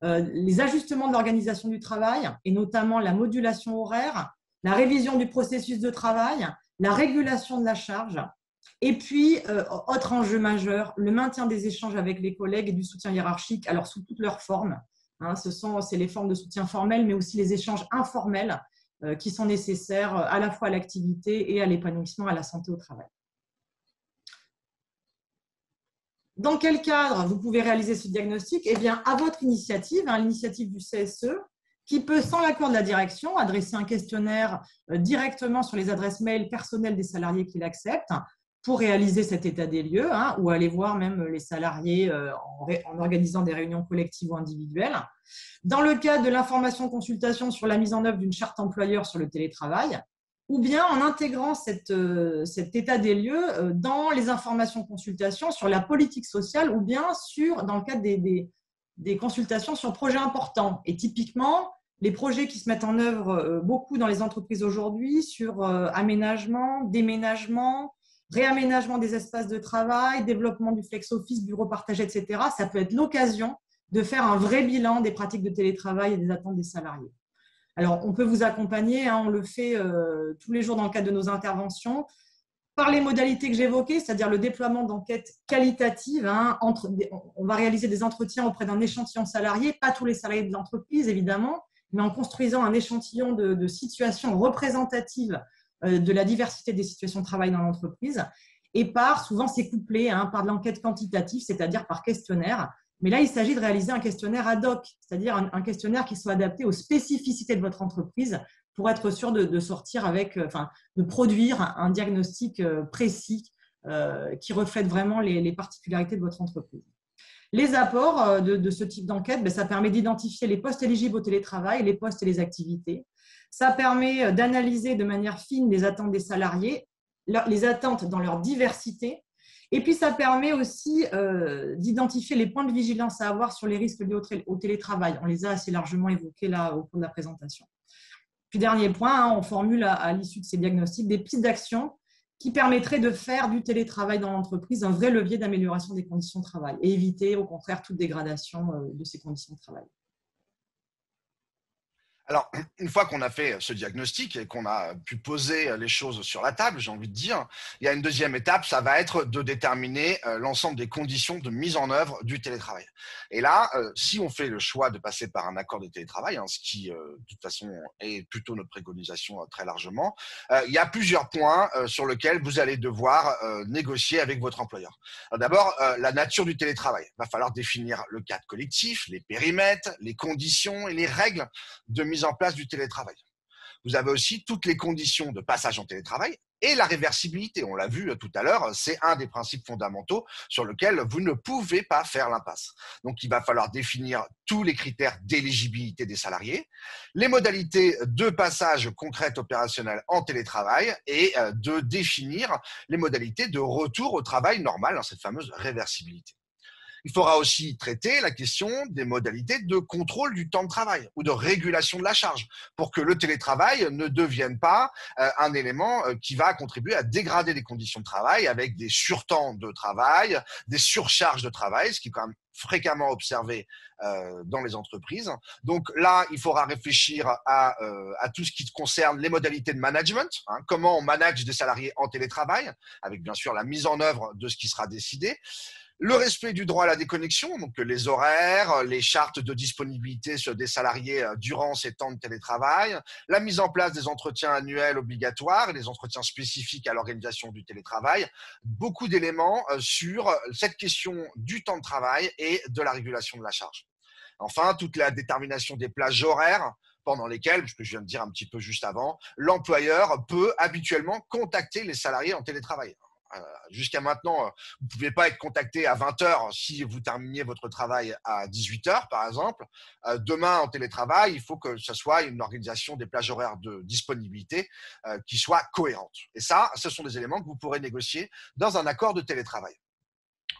Les ajustements de l'organisation du travail et notamment la modulation horaire, la révision du processus de travail, la régulation de la charge. Et puis, autre enjeu majeur, le maintien des échanges avec les collègues et du soutien hiérarchique, alors sous toutes leurs formes. C'est les formes de soutien formel, mais aussi les échanges informels qui sont nécessaires à la fois à l'activité et à l'épanouissement, à la santé au travail. Dans quel cadre vous pouvez réaliser ce diagnostic? Eh bien, à votre initiative, l'initiative du CSE, qui peut, sans l'accord de la direction, adresser un questionnaire directement sur les adresses mail personnelles des salariés qui l'acceptent pour réaliser cet état des lieux, ou aller voir même les salariés en organisant des réunions collectives ou individuelles. Dans le cadre de l'information-consultation sur la mise en œuvre d'une charte employeur sur le télétravail, ou bien en intégrant cet état des lieux dans les informations-consultations sur la politique sociale, ou bien dans le cadre des consultations sur projets importants. Et typiquement, les projets qui se mettent en œuvre beaucoup dans les entreprises aujourd'hui sur aménagement, déménagement, réaménagement des espaces de travail, développement du flex-office, bureau partagé, etc. Ça peut être l'occasion de faire un vrai bilan des pratiques de télétravail et des attentes des salariés. Alors, on peut vous accompagner, on le fait tous les jours dans le cadre de nos interventions, par les modalités que j'évoquais, c'est-à-dire le déploiement d'enquêtes qualitatives. On va réaliser des entretiens auprès d'un échantillon salarié, pas tous les salariés de l'entreprise, évidemment, mais en construisant un échantillon de situations représentatives de la diversité des situations de travail dans l'entreprise. Et souvent c'est couplé par de l'enquête quantitative, c'est-à-dire par questionnaire. Mais là, il s'agit de réaliser un questionnaire ad hoc, c'est-à-dire un questionnaire qui soit adapté aux spécificités de votre entreprise pour être sûr de sortir de produire un diagnostic précis qui reflète vraiment les particularités de votre entreprise. Les apports de ce type d'enquête, ça permet d'identifier les postes éligibles au télétravail, les postes et les activités. Ça permet d'analyser de manière fine les attentes des salariés, les attentes dans leur diversité. Et puis, ça permet aussi d'identifier les points de vigilance à avoir sur les risques liés au télétravail. On les a assez largement évoqués là au cours de la présentation. Puis, dernier point, on formule à l'issue de ces diagnostics des pistes d'action qui permettraient de faire du télétravail dans l'entreprise un vrai levier d'amélioration des conditions de travail et éviter au contraire toute dégradation de ces conditions de travail. Alors, une fois qu'on a fait ce diagnostic et qu'on a pu poser les choses sur la table, j'ai envie de dire, il y a une deuxième étape, ça va être de déterminer l'ensemble des conditions de mise en œuvre du télétravail. Et là, si on fait le choix de passer par un accord de télétravail, ce qui, de toute façon, est plutôt notre préconisation très largement, il y a plusieurs points sur lesquels vous allez devoir négocier avec votre employeur. D'abord, la nature du télétravail. Il va falloir définir le cadre collectif, les périmètres, les conditions et les règles de mise en place du télétravail. Vous avez aussi toutes les conditions de passage en télétravail et la réversibilité. On l'a vu tout à l'heure, c'est un des principes fondamentaux sur lequel vous ne pouvez pas faire l'impasse. Donc, il va falloir définir tous les critères d'éligibilité des salariés, les modalités de passage concrètes opérationnelles en télétravail et de définir les modalités de retour au travail normal, cette fameuse réversibilité. Il faudra aussi traiter la question des modalités de contrôle du temps de travail ou de régulation de la charge pour que le télétravail ne devienne pas un élément qui va contribuer à dégrader les conditions de travail avec des surtemps de travail, des surcharges de travail, ce qui est quand même fréquemment observé dans les entreprises. Donc là, il faudra réfléchir à tout ce qui concerne les modalités de management, comment on manage des salariés en télétravail, avec bien sûr la mise en œuvre de ce qui sera décidé, le respect du droit à la déconnexion, donc les horaires, les chartes de disponibilité des salariés durant ces temps de télétravail, la mise en place des entretiens annuels obligatoires et des entretiens spécifiques à l'organisation du télétravail, beaucoup d'éléments sur cette question du temps de travail et de la régulation de la charge. Enfin, toute la détermination des plages horaires pendant lesquelles, ce que je viens de dire un petit peu juste avant, l'employeur peut habituellement contacter les salariés en télétravail. Jusqu'à maintenant, vous ne pouvez pas être contacté à 20 heures si vous terminiez votre travail à 18 heures, par exemple. Demain, en télétravail, il faut que ce soit une organisation des plages horaires de disponibilité qui soit cohérente. Et ça, ce sont des éléments que vous pourrez négocier dans un accord de télétravail.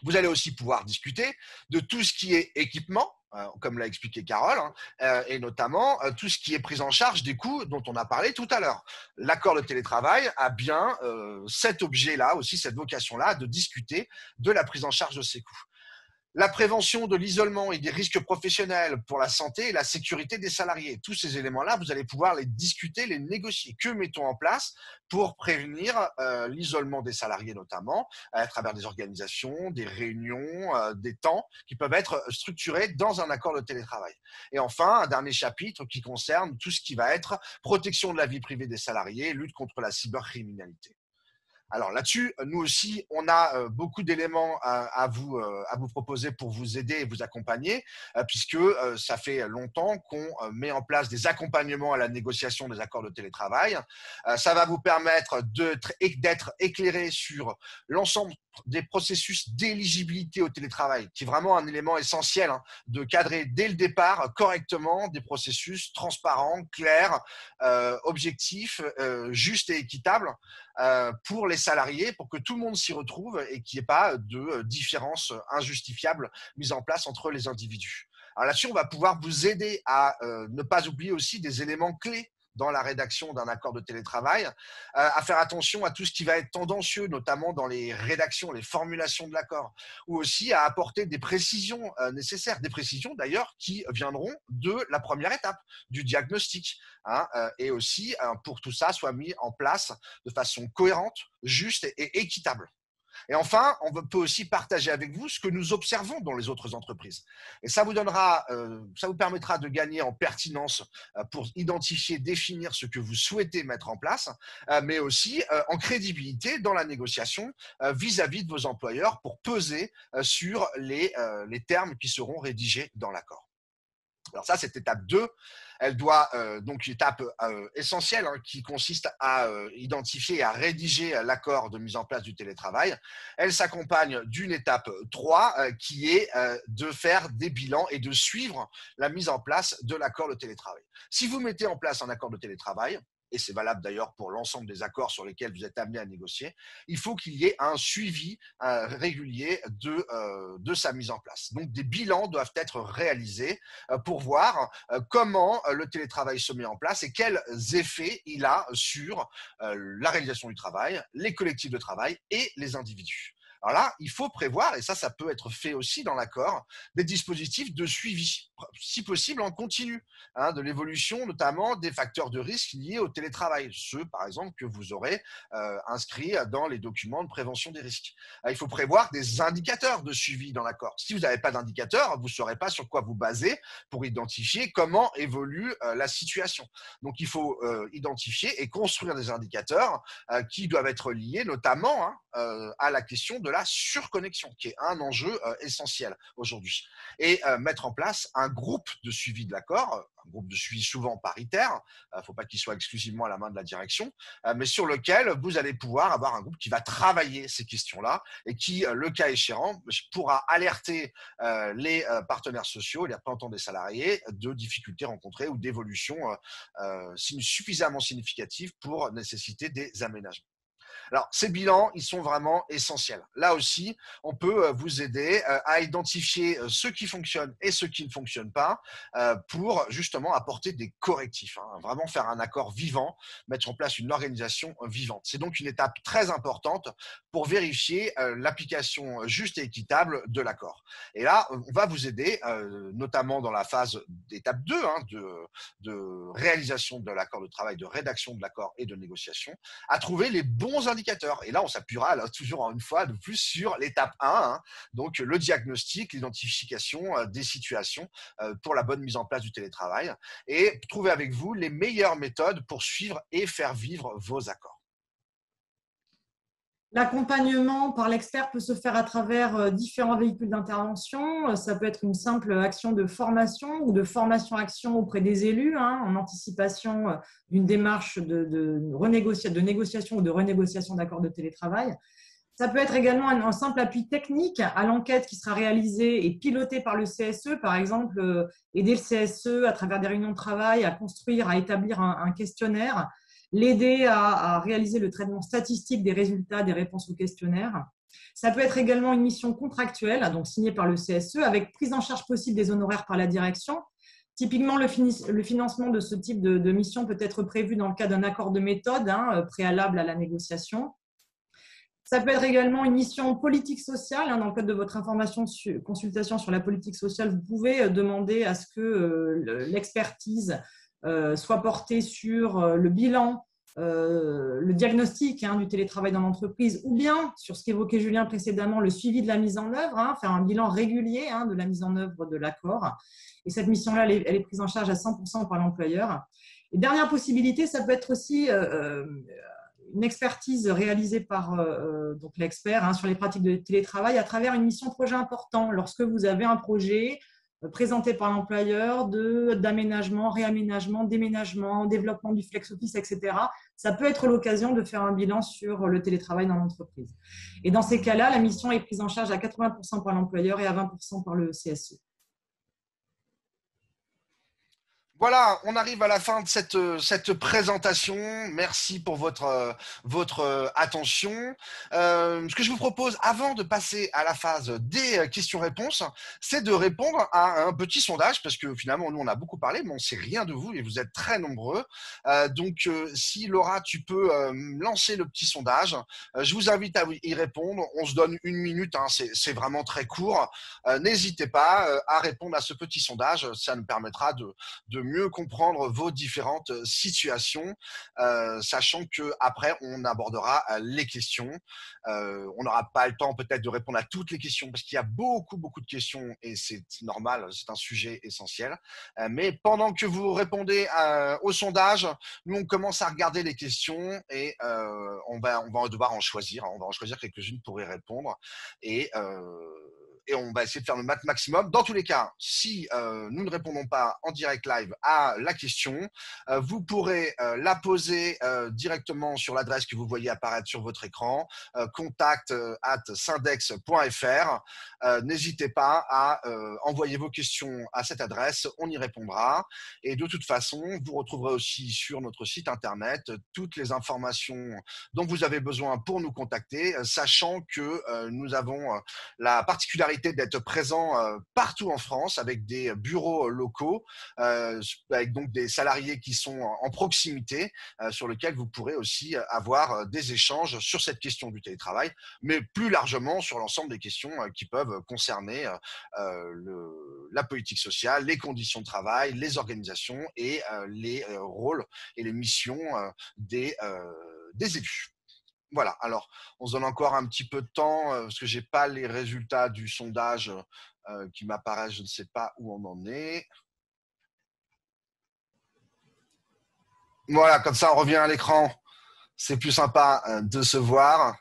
Vous allez aussi pouvoir discuter de tout ce qui est équipement, comme l'a expliqué Carole, et notamment tout ce qui est prise en charge des coûts dont on a parlé tout à l'heure. L'accord de télétravail a bien cet objet-là, aussi cette vocation-là, de discuter de la prise en charge de ces coûts. La prévention de l'isolement et des risques professionnels pour la santé et la sécurité des salariés. Tous ces éléments-là, vous allez pouvoir les discuter, les négocier. Que mettons en place pour prévenir l'isolement des salariés notamment, à travers des organisations, des réunions, des temps qui peuvent être structurés dans un accord de télétravail. Et enfin, un dernier chapitre qui concerne tout ce qui va être protection de la vie privée des salariés, lutte contre la cybercriminalité. Alors là-dessus, nous aussi, on a beaucoup d'éléments à vous proposer pour vous aider et vous accompagner, puisque ça fait longtemps qu'on met en place des accompagnements à la négociation des accords de télétravail. Ça va vous permettre d'être éclairé sur l'ensemble des processus d'éligibilité au télétravail, qui est vraiment un élément essentiel, de cadrer dès le départ correctement des processus transparents, clairs, objectifs, justes et équitables pour les salariés, pour que tout le monde s'y retrouve et qu'il n'y ait pas de différences injustifiables mises en place entre les individus. Alors là-dessus, on va pouvoir vous aider à ne pas oublier aussi des éléments clés dans la rédaction d'un accord de télétravail, à faire attention à tout ce qui va être tendancieux, notamment dans les rédactions, les formulations de l'accord, ou aussi à apporter des précisions nécessaires, des précisions d'ailleurs qui viendront de la première étape, du diagnostic, et aussi pour que tout ça soit mis en place de façon cohérente, juste et équitable. Et enfin, on peut aussi partager avec vous ce que nous observons dans les autres entreprises. Et ça vous permettra de gagner en pertinence pour identifier, définir ce que vous souhaitez mettre en place, mais aussi en crédibilité dans la négociation vis-à-vis de vos employeurs pour peser sur les termes qui seront rédigés dans l'accord. Alors ça, c'est étape 2. Elle doit donc une étape essentielle qui consiste à identifier et à rédiger l'accord de mise en place du télétravail. Elle s'accompagne d'une étape 3 qui est de faire des bilans et de suivre la mise en place de l'accord de télétravail. Si vous mettez en place un accord de télétravail, et c'est valable d'ailleurs pour l'ensemble des accords sur lesquels vous êtes amené à négocier, il faut qu'il y ait un suivi régulier de sa mise en place. Donc des bilans doivent être réalisés pour voir comment le télétravail se met en place et quels effets il a sur la réalisation du travail, les collectifs de travail et les individus. Alors là, il faut prévoir, et ça peut être fait aussi dans l'accord, des dispositifs de suivi, si possible en continu, hein, de l'évolution notamment des facteurs de risque liés au télétravail, ceux par exemple que vous aurez inscrits dans les documents de prévention des risques. Il faut prévoir des indicateurs de suivi dans l'accord. Si vous n'avez pas d'indicateurs, vous ne saurez pas sur quoi vous baser pour identifier comment évolue la situation. Donc il faut identifier et construire des indicateurs qui doivent être liés notamment à la question de la surconnexion, qui est un enjeu essentiel aujourd'hui. Et mettre en place un groupe de suivi de l'accord, un groupe de suivi souvent paritaire, il ne faut pas qu'il soit exclusivement à la main de la direction, mais sur lequel vous allez pouvoir avoir un groupe qui va travailler ces questions-là et qui, le cas échéant, pourra alerter les partenaires sociaux, les représentants des salariés, de difficultés rencontrées ou d'évolutions suffisamment significatives pour nécessiter des aménagements. Alors, ces bilans, ils sont vraiment essentiels. Là aussi, on peut vous aider à identifier ce qui fonctionne et ce qui ne fonctionne pas pour justement apporter des correctifs, hein, vraiment faire un accord vivant, mettre en place une organisation vivante. C'est donc une étape très importante pour vérifier l'application juste et équitable de l'accord. Et là, on va vous aider, notamment dans la phase d'étape 2 hein, de réalisation de l'accord de travail, de rédaction de l'accord et de négociation, à trouver les bons indicateurs. Et là, on s'appuiera là, toujours une fois de plus sur l'étape 1, hein, donc le diagnostic, l'identification des situations pour la bonne mise en place du télétravail et trouver avec vous les meilleures méthodes pour suivre et faire vivre vos accords. L'accompagnement par l'expert peut se faire à travers différents véhicules d'intervention. Ça peut être une simple action de formation ou de formation-action auprès des élus, hein, en anticipation d'une démarche de négociation ou de renégociation d'accords de télétravail. Ça peut être également un simple appui technique à l'enquête qui sera réalisée et pilotée par le CSE, par exemple, aider le CSE à travers des réunions de travail à construire, à établir un questionnaire, l'aider à réaliser le traitement statistique des résultats des réponses au questionnaire. Ça peut être également une mission contractuelle, donc signée par le CSE, avec prise en charge possible des honoraires par la direction. Typiquement, le financement de ce type de mission peut être prévu dans le cadre d'un accord de méthode hein, préalable à la négociation. Ça peut être également une mission politique sociale. Hein, dans le cadre de votre consultation sur la politique sociale, vous pouvez demander à ce que l'expertise soit portée sur le bilan, le diagnostic hein, du télétravail dans l'entreprise, ou bien sur ce qu'évoquait Julien précédemment, le suivi de la mise en œuvre, hein, faire un bilan régulier hein, de la mise en œuvre de l'accord. Et cette mission-là, elle est prise en charge à 100% par l'employeur. Et dernière possibilité, ça peut être aussi une expertise réalisée par donc l'expert hein, sur les pratiques de télétravail à travers une mission projet important. Lorsque vous avez un projet présenté par l'employeur d'aménagement, réaménagement, déménagement, développement du flex office, etc., ça peut être l'occasion de faire un bilan sur le télétravail dans l'entreprise. Et dans ces cas-là, la mission est prise en charge à 80% par l'employeur et à 20% par le CSE. Voilà, on arrive à la fin de cette présentation. Merci pour votre attention. Ce que je vous propose, avant de passer à la phase des questions-réponses, c'est de répondre à un petit sondage, parce que finalement, nous, on a beaucoup parlé, mais on ne sait rien de vous et vous êtes très nombreux. Donc, si Laura, tu peux lancer le petit sondage, je vous invite à y répondre. On se donne 1 minute, hein, c'est vraiment très court. N'hésitez pas à répondre à ce petit sondage. Ça nous permettra de mieux comprendre vos différentes situations, sachant qu'après, on abordera les questions. On n'aura pas le temps peut-être de répondre à toutes les questions, parce qu'il y a beaucoup de questions, et c'est normal, c'est un sujet essentiel. Mais pendant que vous répondez au sondage, nous, on commence à regarder les questions, et on va devoir en choisir. On va en choisir quelques-unes pour y répondre. Et on va essayer de faire le maximum. Dans tous les cas, si nous ne répondons pas en direct live à la question, vous pourrez la poser directement sur l'adresse que vous voyez apparaître sur votre écran, contact@syndex.fr. N'hésitez pas à envoyer vos questions à cette adresse, on y répondra. Et de toute façon, vous retrouverez aussi sur notre site internet toutes les informations dont vous avez besoin pour nous contacter, sachant que nous avons la particularité particularité d'être présent partout en France avec des bureaux locaux, avec donc des salariés qui sont en proximité, sur lesquels vous pourrez aussi avoir des échanges sur cette question du télétravail, mais plus largement sur l'ensemble des questions qui peuvent concerner la politique sociale, les conditions de travail, les organisations et les rôles et les missions des élus. Voilà, alors on se donne encore un petit peu de temps parce que j'ai pas les résultats du sondage qui m'apparaissent, je ne sais pas où on en est. Voilà, comme ça on revient à l'écran, c'est plus sympa de se voir.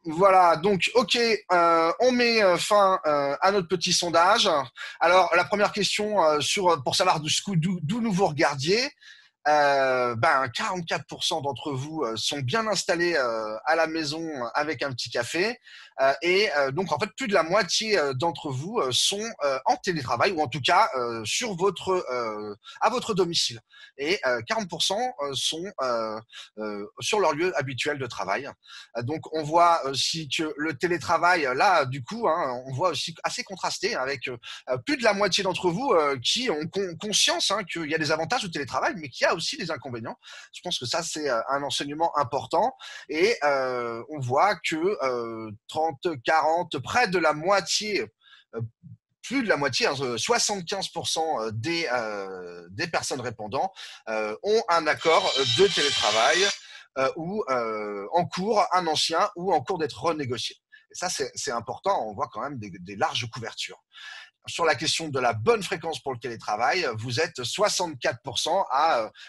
Voilà, donc ok, on met fin à notre petit sondage. Alors la première question pour savoir d'où nous vous regardiez. 44% d'entre vous sont bien installés à la maison avec un petit café et donc en fait plus de la moitié d'entre vous sont en télétravail ou en tout cas à votre domicile et 40% sont sur leur lieu habituel de travail. Donc on voit aussi que le télétravail là du coup on voit aussi assez contrasté avec plus de la moitié d'entre vous qui ont conscience qu'il y a des avantages au télétravail mais qu'il y a aussi des inconvénients. Je pense que ça, c'est un enseignement important. Et on voit que 30, 40, près de la moitié, plus de la moitié, 75% des personnes répondant ont un accord de télétravail ou en cours, un ancien, ou en cours d'être renégocié. Et ça, c'est important. On voit quand même des larges couvertures. Sur la question de la bonne fréquence pour le télétravail, vous êtes 64%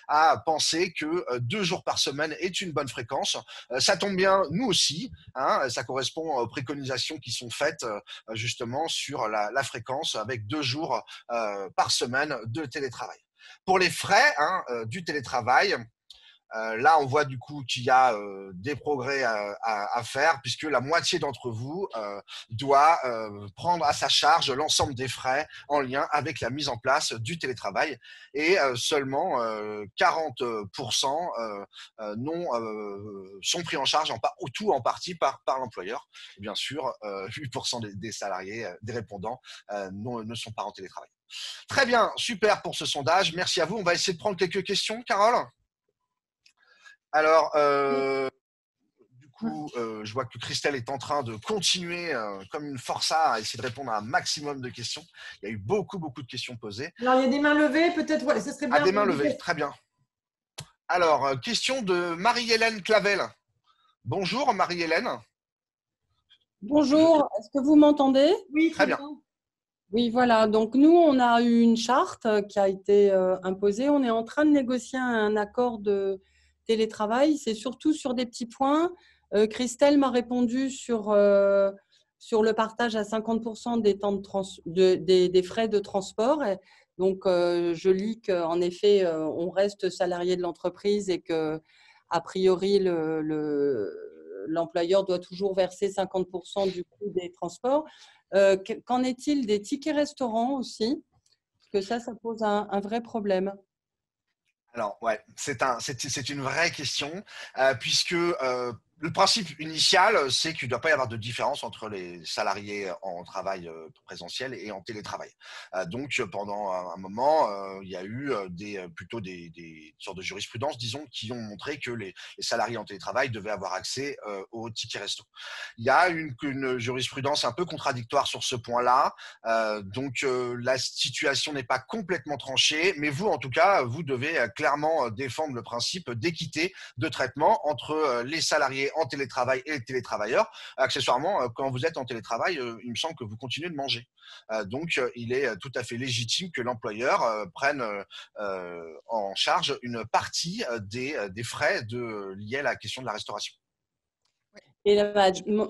à penser que 2 jours par semaine est une bonne fréquence. Ça tombe bien, nous aussi, ça correspond aux préconisations qui sont faites justement sur la fréquence avec 2 jours par semaine de télétravail. Pour les frais du télétravail, là, on voit du coup qu'il y a des progrès à faire puisque la moitié d'entre vous doit prendre à sa charge l'ensemble des frais en lien avec la mise en place du télétravail et seulement 40% sont pris en charge tout en partie par l'employeur. Et bien sûr, 8% des salariés, des répondants ne sont pas en télétravail. Très bien, super pour ce sondage. Merci à vous. On va essayer de prendre quelques questions, Carole. Alors, du coup, je vois que Christelle est en train de continuer comme une forçat à essayer de répondre à un maximum de questions. Il y a eu beaucoup de questions posées. Alors, il y a des mains levées, peut-être, ouais, ce serait bien. Des mains levées, très bien. Alors, question de Marie-Hélène Clavel. Bonjour Marie-Hélène. Bonjour, est-ce que vous m'entendez? Oui, très bien. Oui, voilà. Donc, nous, on a eu une charte qui a été imposée. On est en train de négocier un accord de télétravail. C'est surtout sur des petits points. Christelle m'a répondu sur le partage à 50% des temps des frais de transport. Et donc, je lis qu'en effet, on reste salarié de l'entreprise et que, a priori, l'employeur doit toujours verser 50% du coût des transports. Qu'en est-il des tickets restaurants aussi? Parce que ça pose un vrai problème. Alors, ouais, c'est une vraie question, puisque le principe initial, c'est qu'il ne doit pas y avoir de différence entre les salariés en travail présentiel et en télétravail. Donc, pendant un moment, il y a eu plutôt des sortes de jurisprudence, disons, qui ont montré que les salariés en télétravail devaient avoir accès aux tickets resto. Il y a une jurisprudence un peu contradictoire sur ce point-là. Donc, la situation n'est pas complètement tranchée, mais vous, en tout cas, vous devez clairement défendre le principe d'équité de traitement entre les salariés en télétravail et les télétravailleurs. Accessoirement, quand vous êtes en télétravail, il me semble que vous continuez de manger. Donc, il est tout à fait légitime que l'employeur prenne en charge une partie des frais liés à la question de la restauration. Et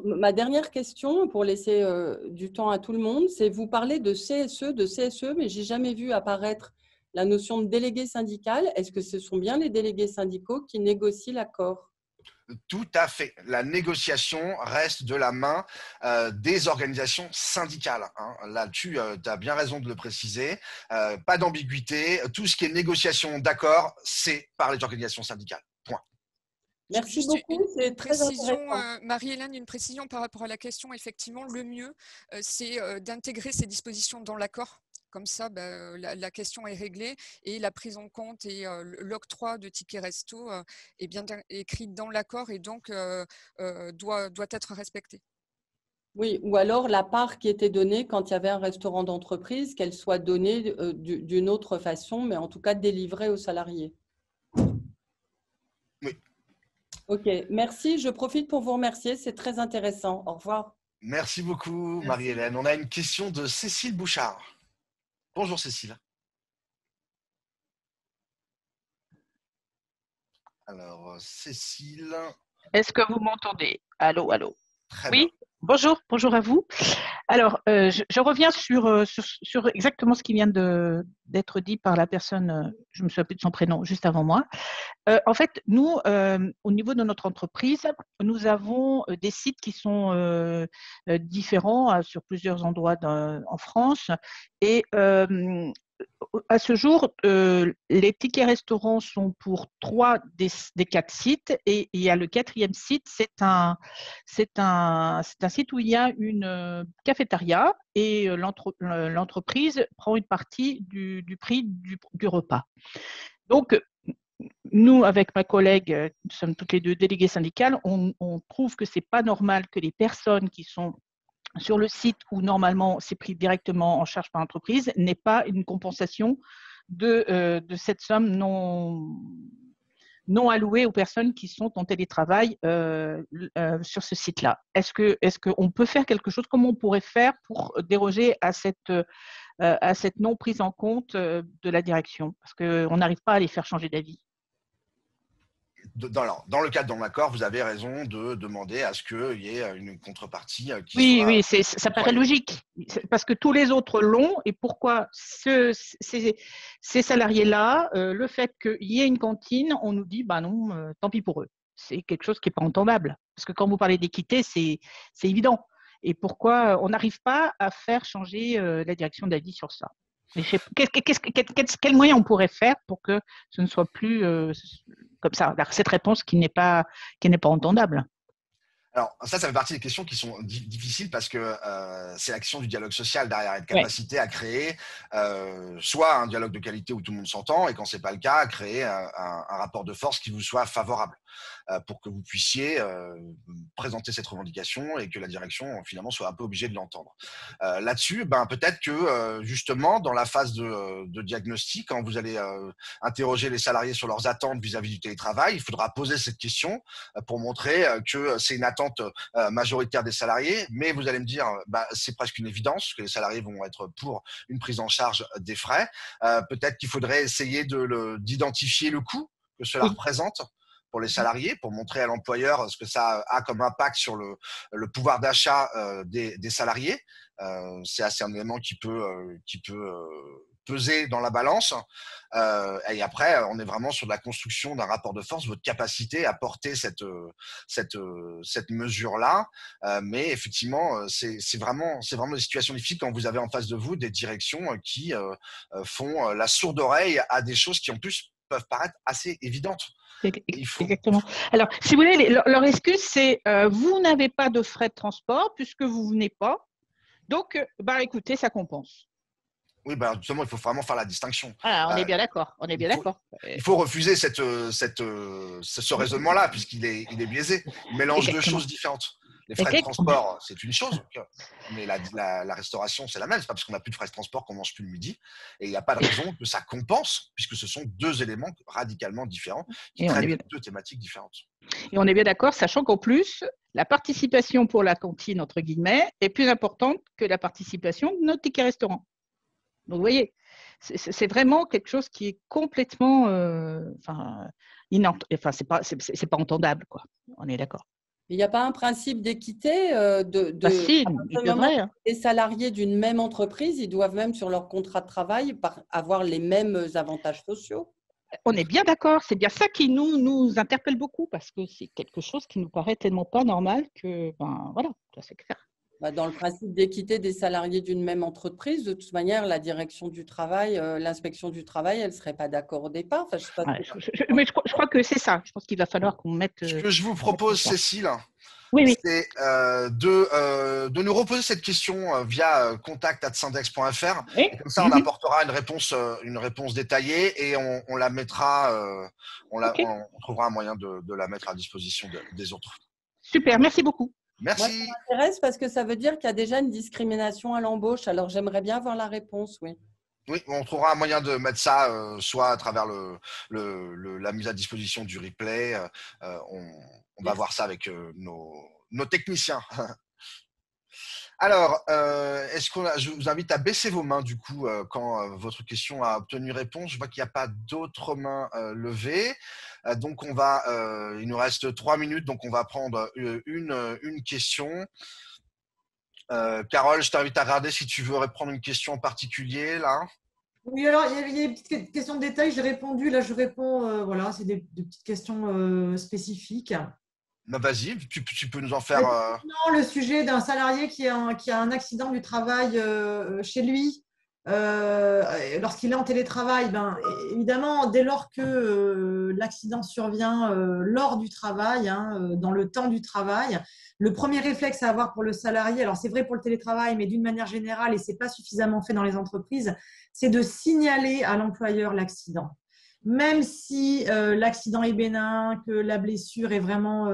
ma dernière question, pour laisser du temps à tout le monde, c'est vous parlez de CSE, mais je n'ai jamais vu apparaître la notion de délégué syndical. Est-ce que ce sont bien les délégués syndicaux qui négocient l'accord? Tout à fait. La négociation reste de la main des organisations syndicales. Là-dessus, tu as bien raison de le préciser. Pas d'ambiguïté. Tout ce qui est négociation d'accord, c'est par les organisations syndicales. Point. Merci Juste beaucoup, c'est une très précision, intéressant. Marie-Hélène, une précision par rapport à la question. Effectivement, le mieux, c'est d'intégrer ces dispositions dans l'accord. Comme ça, la question est réglée et la prise en compte et l'octroi de tickets resto est bien écrit dans l'accord et donc doit être respecté. Oui, ou alors la part qui était donnée quand il y avait un restaurant d'entreprise, qu'elle soit donnée d'une autre façon, mais en tout cas délivrée aux salariés. Oui. Ok, merci. Je profite pour vous remercier. C'est très intéressant. Au revoir. Merci beaucoup, Merci. Marie-Hélène. On a une question de Cécile Bouchard. Bonjour, Cécile. Alors, Cécile. Est-ce que vous m'entendez? Allô, allô. Très Oui, bien. bonjour, bonjour à vous. Alors, je reviens sur exactement ce qui vient d'être dit par la personne, je me souviens plus de son prénom, juste avant moi. En fait, nous, au niveau de notre entreprise, nous avons des sites qui sont différents sur plusieurs endroits en France. Et à ce jour, les tickets restaurants sont pour 3 des 4 sites et il y a le 4e site, c'est un site où il y a une cafétéria et l'entreprise prend une partie du prix du repas. Donc, nous, avec ma collègue, nous sommes toutes les deux déléguées syndicales, on trouve que ce n'est pas normal que les personnes qui sont sur le site où normalement c'est pris directement en charge par l'entreprise n'aient pas une compensation de cette somme non allouée aux personnes qui sont en télétravail sur ce site-là. Est-ce qu'on peut faire quelque chose? Comment on pourrait faire pour déroger à cette non prise en compte de la direction? Parce qu'on n'arrive pas à les faire changer d'avis. Dans le cadre de l'accord, vous avez raison de demander à ce qu'il y ait une contrepartie qui soit… Oui, ça paraît logique, parce que tous les autres l'ont, et pourquoi ces salariés-là, le fait qu'il y ait une cantine, on nous dit, bah non, tant pis pour eux. C'est quelque chose qui n'est pas entendable, parce que quand vous parlez d'équité, c'est évident. Et pourquoi on n'arrive pas à faire changer la direction d'avis sur ça? Quel moyen on pourrait faire pour que ce ne soit plus comme ça, cette réponse qui n'est pas entendable? Alors, ça fait partie des questions qui sont difficiles parce que c'est la question du dialogue social derrière, être capacité à créer soit un dialogue de qualité où tout le monde s'entend, et quand c'est pas le cas, à créer un rapport de force qui vous soit favorable pour que vous puissiez présenter cette revendication et que la direction finalement soit un peu obligée de l'entendre. Là-dessus, peut-être que justement dans la phase de diagnostic, quand vous allez interroger les salariés sur leurs attentes vis-à-vis du télétravail, il faudra poser cette question pour montrer que c'est une attente majoritaire des salariés, mais vous allez me dire, c'est presque une évidence que les salariés vont être pour une prise en charge des frais. Peut-être qu'il faudrait essayer d'identifier le coût que cela représente pour les salariés, pour montrer à l'employeur ce que ça a comme impact sur le pouvoir d'achat des salariés. C'est assez un élément qui peut peser dans la balance. Et après, on est vraiment sur la construction d'un rapport de force, votre capacité à porter cette mesure-là. Mais effectivement, c'est vraiment des situations difficiles quand vous avez en face de vous des directions qui font la sourde oreille à des choses qui en plus peuvent paraître assez évidentes. Exactement. Alors, si vous voulez, leur excuse, c'est vous n'avez pas de frais de transport puisque vous venez pas. Donc, écoutez, ça compense. Oui, justement, il faut vraiment faire la distinction. Ah, on est bien d'accord. On est bien d'accord. Il faut refuser ce raisonnement-là puisqu'il est biaisé. Il mélange deux choses différentes. Les frais de transport, c'est une chose, mais la restauration, c'est la même. C'est pas parce qu'on n'a plus de frais de transport qu'on mange plus le midi. Et il n'y a pas de raison que ça compense, puisque ce sont deux éléments radicalement différents qui traitent deux thématiques différentes. Et on est bien d'accord, sachant qu'en plus, la participation pour la cantine, entre guillemets, est plus importante que la participation de notre ticket restaurant. Donc, vous voyez, c'est vraiment quelque chose qui est complètement c'est pas entendable, quoi. On est d'accord. Il n'y a pas un principe d'équité si, les salariés d'une même entreprise, ils doivent même sur leur contrat de travail avoir les mêmes avantages sociaux. On est bien d'accord, c'est bien ça qui nous interpelle beaucoup parce que c'est quelque chose qui nous paraît tellement pas normal que, voilà, c'est clair. Dans le principe d'équité des salariés d'une même entreprise, de toute manière, la direction du travail, l'inspection du travail, elle ne serait pas d'accord au départ. Enfin, je sais pas mais je crois que c'est ça. Je pense qu'il va falloir qu'on mette… Ce que je vous propose, Cécile, Oui. c'est de nous reposer cette question via contact@syndex.fr. Oui. Et comme ça, on apportera une réponse détaillée et on la mettra, on trouvera un moyen de la mettre à disposition des autres. Super, merci beaucoup. Merci. Moi, ça m'intéresse parce que ça veut dire qu'il y a déjà une discrimination à l'embauche. Alors, j'aimerais bien avoir la réponse, oui. Oui, on trouvera un moyen de mettre ça, soit à travers la mise à disposition du replay. On va voir ça avec nos techniciens. Alors, je vous invite à baisser vos mains du coup quand votre question a obtenu réponse. Je vois qu'il n'y a pas d'autres mains levées. Donc, il nous reste 3 minutes, donc on va prendre une question. Carole, je t'invite à regarder si tu veux répondre une question en particulier là. Oui, alors il y a une petite question de détail, j'ai répondu, là je réponds, voilà, c'est des petites questions spécifiques. Bah, vas-y, tu peux nous en faire… Non, le sujet d'un salarié qui a un accident du travail chez lui, lorsqu'il est en télétravail, évidemment, dès lors que l'accident survient lors du travail, dans le temps du travail, le premier réflexe à avoir pour le salarié, alors c'est vrai pour le télétravail, mais d'une manière générale, et ce n'est pas suffisamment fait dans les entreprises, c'est de signaler à l'employeur l'accident. Même si l'accident est bénin, que la blessure est vraiment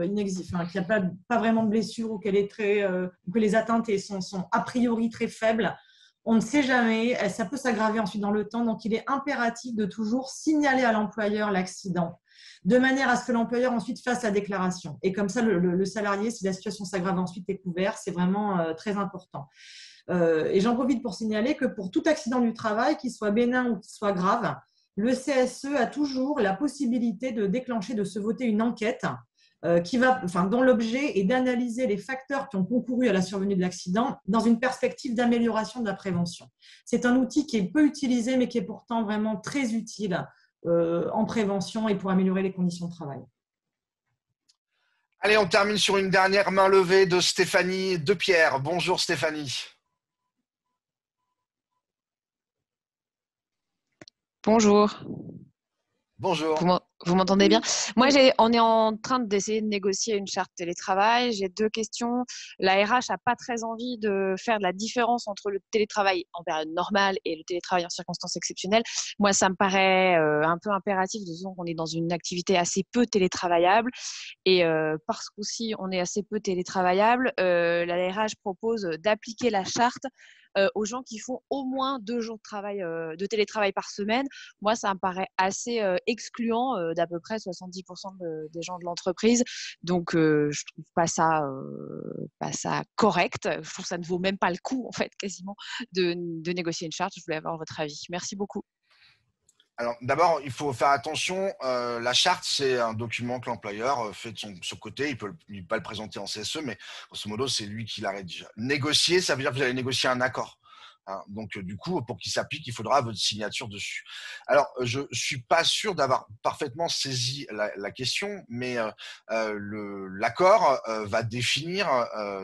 qu'il n'y a pas vraiment de blessure ou qu'elle est que les atteintes sont a priori très faibles, on ne sait jamais, ça peut s'aggraver ensuite dans le temps. Donc, il est impératif de toujours signaler à l'employeur l'accident, de manière à ce que l'employeur ensuite fasse la déclaration. Et comme ça, le salarié, si la situation s'aggrave ensuite, est couvert. C'est vraiment très important. Et j'en profite pour signaler que pour tout accident du travail, qu'il soit bénin ou qu'il soit grave, le CSE a toujours la possibilité de déclencher, de se voter une enquête dont l'objet est d'analyser les facteurs qui ont concouru à la survenue de l'accident dans une perspective d'amélioration de la prévention. C'est un outil qui est peu utilisé, mais qui est pourtant vraiment très utile en prévention et pour améliorer les conditions de travail. Allez, on termine sur une dernière main levée de Stéphanie Depierre. Bonjour Stéphanie. Bonjour. Bonjour. Vous m'entendez bien? Moi, on est en train d'essayer de négocier une charte télétravail. J'ai 2 questions. La RH n'a pas très envie de faire de la différence entre le télétravail en période normale et le télétravail en circonstances exceptionnelles. Moi, ça me paraît un peu impératif, de toute façon, qu'on est dans une activité assez peu télétravaillable. Et parce qu'aussi, on est assez peu télétravaillable, la RH propose d'appliquer la charte aux gens qui font au moins 2 jours de télétravail par semaine. Moi, ça me paraît assez excluant d'à peu près 70% des gens de l'entreprise. Donc, je trouve pas ça correct. Je trouve que ça ne vaut même pas le coup, en fait, quasiment, de négocier une charte. Je voulais avoir votre avis. Merci beaucoup. Alors, d'abord, il faut faire attention. La charte, c'est un document que l'employeur fait de son côté. Il peut pas le présenter en CSE, mais grosso modo, c'est lui qui la rédige. Négocier, ça veut dire que vous allez négocier un accord. Donc, du coup, pour qu'il s'applique, il faudra votre signature dessus. Alors, je suis pas sûr d'avoir parfaitement saisi la question, mais l'accord va définir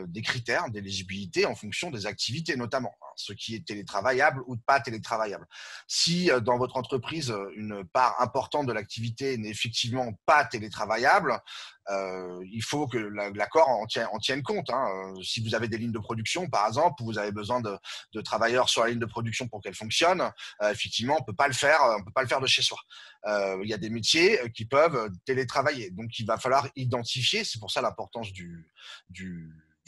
des critères d'éligibilité en fonction des activités, notamment ce qui est télétravaillable ou pas télétravaillable. Si dans votre entreprise, une part importante de l'activité n'est effectivement pas télétravaillable, il faut que l'accord en tienne compte. Si vous avez des lignes de production, par exemple, où vous avez besoin de travailleurs sur la ligne de production pour qu'elle fonctionne, effectivement, on peut pas le faire de chez soi. Il y a des métiers qui peuvent télétravailler. Donc, il va falloir identifier, c'est pour ça l'importance du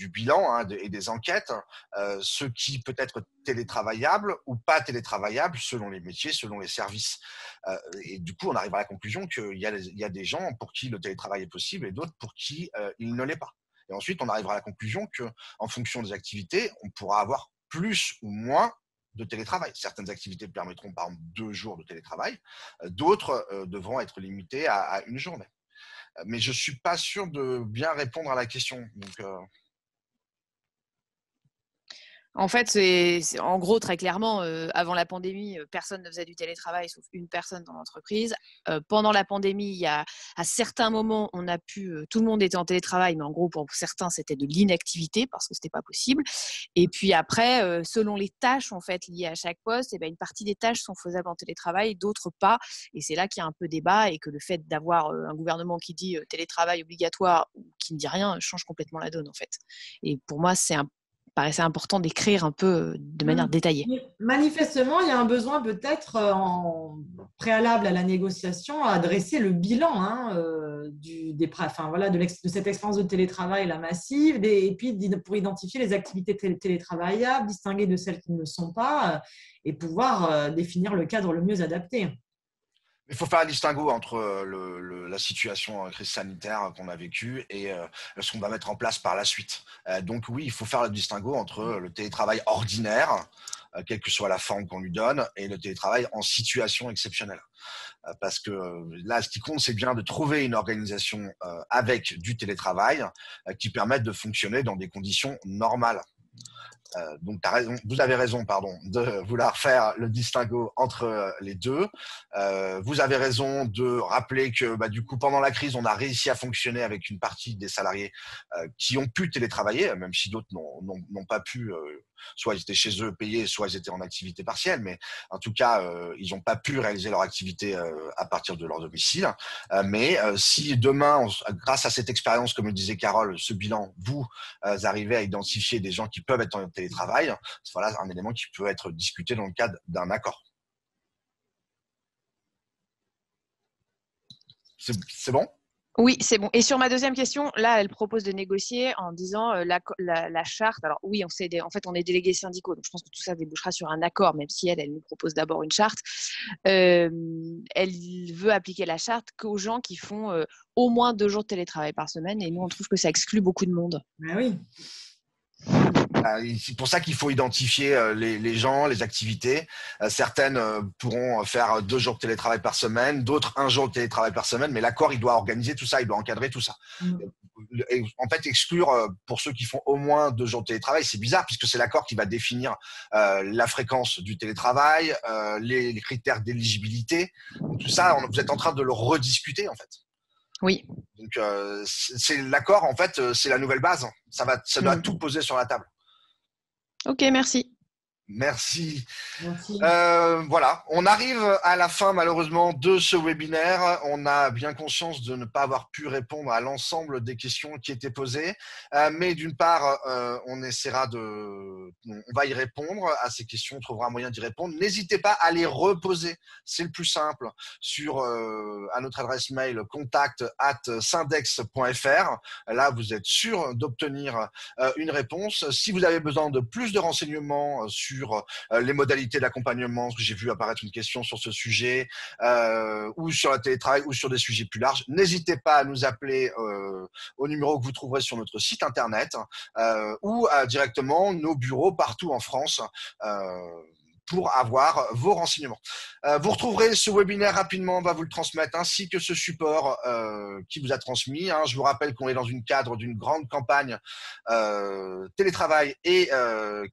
bilan et des enquêtes, ce qui peut être télétravaillable ou pas télétravaillable selon les métiers, selon les services. Et du coup, on arrive à la conclusion qu'il y a des gens pour qui le télétravail est possible et d'autres pour qui il ne l'est pas. Et ensuite, on arrivera à la conclusion qu'en fonction des activités, on pourra avoir plus ou moins de télétravail. Certaines activités permettront par exemple 2 jours de télétravail, d'autres devront être limitées à 1 journée. Mais je ne suis pas sûr de bien répondre à la question. Donc, En fait, en gros, très clairement, avant la pandémie, personne ne faisait du télétravail sauf une personne dans l'entreprise. Pendant la pandémie, à certains moments, tout le monde était en télétravail, mais en gros, pour certains, c'était de l'inactivité parce que c'était pas possible. Et puis après, selon les tâches en fait liées à chaque poste, une partie des tâches sont faisables en télétravail, d'autres pas. Et c'est là qu'il y a un peu débat et que le fait d'avoir un gouvernement qui dit télétravail obligatoire ou qui ne dit rien change complètement la donne en fait. Et pour moi, paraissait important d'écrire un peu de manière détaillée. Manifestement, il y a un besoin peut-être en préalable à la négociation à dresser le bilan de cette expérience de télétravail massive et puis pour identifier les activités télétravaillables, distinguer de celles qui ne le sont pas et pouvoir définir le cadre le mieux adapté. Il faut faire un distinguo entre la situation crise sanitaire qu'on a vécue et ce qu'on va mettre en place par la suite. Donc oui, il faut faire le distinguo entre le télétravail ordinaire, quelle que soit la forme qu'on lui donne, et le télétravail en situation exceptionnelle. Parce que là, ce qui compte, c'est bien de trouver une organisation avec du télétravail qui permette de fonctionner dans des conditions normales. Donc, vous avez raison, de vouloir faire le distinguo entre les deux. Vous avez raison de rappeler que, du coup, pendant la crise, on a réussi à fonctionner avec une partie des salariés qui ont pu télétravailler, même si d'autres n'ont pas pu. Soit ils étaient chez eux payés, soit ils étaient en activité partielle, mais en tout cas, ils n'ont pas pu réaliser leur activité à partir de leur domicile. Mais si demain, grâce à cette expérience, comme le disait Carole, ce bilan, vous arrivez à identifier des gens qui peuvent être en télétravail, voilà un élément qui peut être discuté dans le cadre d'un accord. C'est bon ? Oui, c'est bon. Et sur ma deuxième question, là, elle propose de négocier en disant la charte. Alors oui, en fait, on est délégués syndicaux, donc je pense que tout ça débouchera sur un accord, même si elle nous propose d'abord une charte. Elle veut appliquer la charte qu'aux gens qui font au moins 2 jours de télétravail par semaine, et nous, on trouve que ça exclut beaucoup de monde. Ben oui. C'est pour ça qu'il faut identifier les gens, les activités. Certaines pourront faire 2 jours de télétravail par semaine, d'autres 1 jour de télétravail par semaine, mais l'accord, il doit organiser tout ça, il doit encadrer tout ça. Et en fait, exclure pour ceux qui font au moins 2 jours de télétravail, c'est bizarre puisque c'est l'accord qui va définir la fréquence du télétravail, les critères d'éligibilité. Tout ça, vous êtes en train de le rediscuter en fait. Oui. Donc, c'est l'accord, en fait, c'est la nouvelle base. Ça doit tout poser sur la table. Ok, merci. Merci. Voilà, on arrive à la fin malheureusement de ce webinaire. On a bien conscience de ne pas avoir pu répondre à l'ensemble des questions qui étaient posées, mais d'une part, on va y répondre à ces questions, on trouvera un moyen d'y répondre. N'hésitez pas à les reposer, c'est le plus simple, à notre adresse mail contact@syndex.fr. Là, vous êtes sûr d'obtenir une réponse. Si vous avez besoin de plus de renseignements sur les modalités d'accompagnement, parce que j'ai vu apparaître une question sur ce sujet, ou sur le télétravail, ou sur des sujets plus larges, n'hésitez pas à nous appeler au numéro que vous trouverez sur notre site internet ou directement nos bureaux partout en France pour avoir vos renseignements. Vous retrouverez ce webinaire rapidement, on va vous le transmettre, ainsi que ce support qui vous a transmis. Je vous rappelle qu'on est dans une cadre d'une grande campagne télétravail et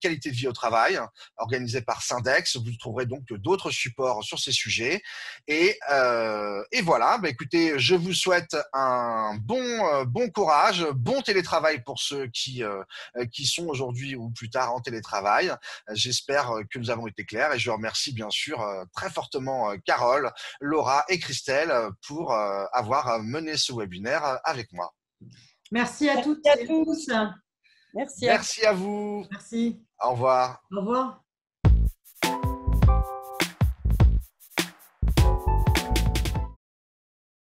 qualité de vie au travail, organisée par Syndex. Vous trouverez donc d'autres supports sur ces sujets. Et voilà, écoutez, je vous souhaite un bon courage, bon télétravail pour ceux qui sont aujourd'hui ou plus tard en télétravail. J'espère que nous avons été clairs et je remercie bien sûr très fortement Carole, Laura et Christelle pour avoir mené ce webinaire avec moi. Merci à toutes et à tous. Merci à vous. Merci. Au revoir. Au revoir.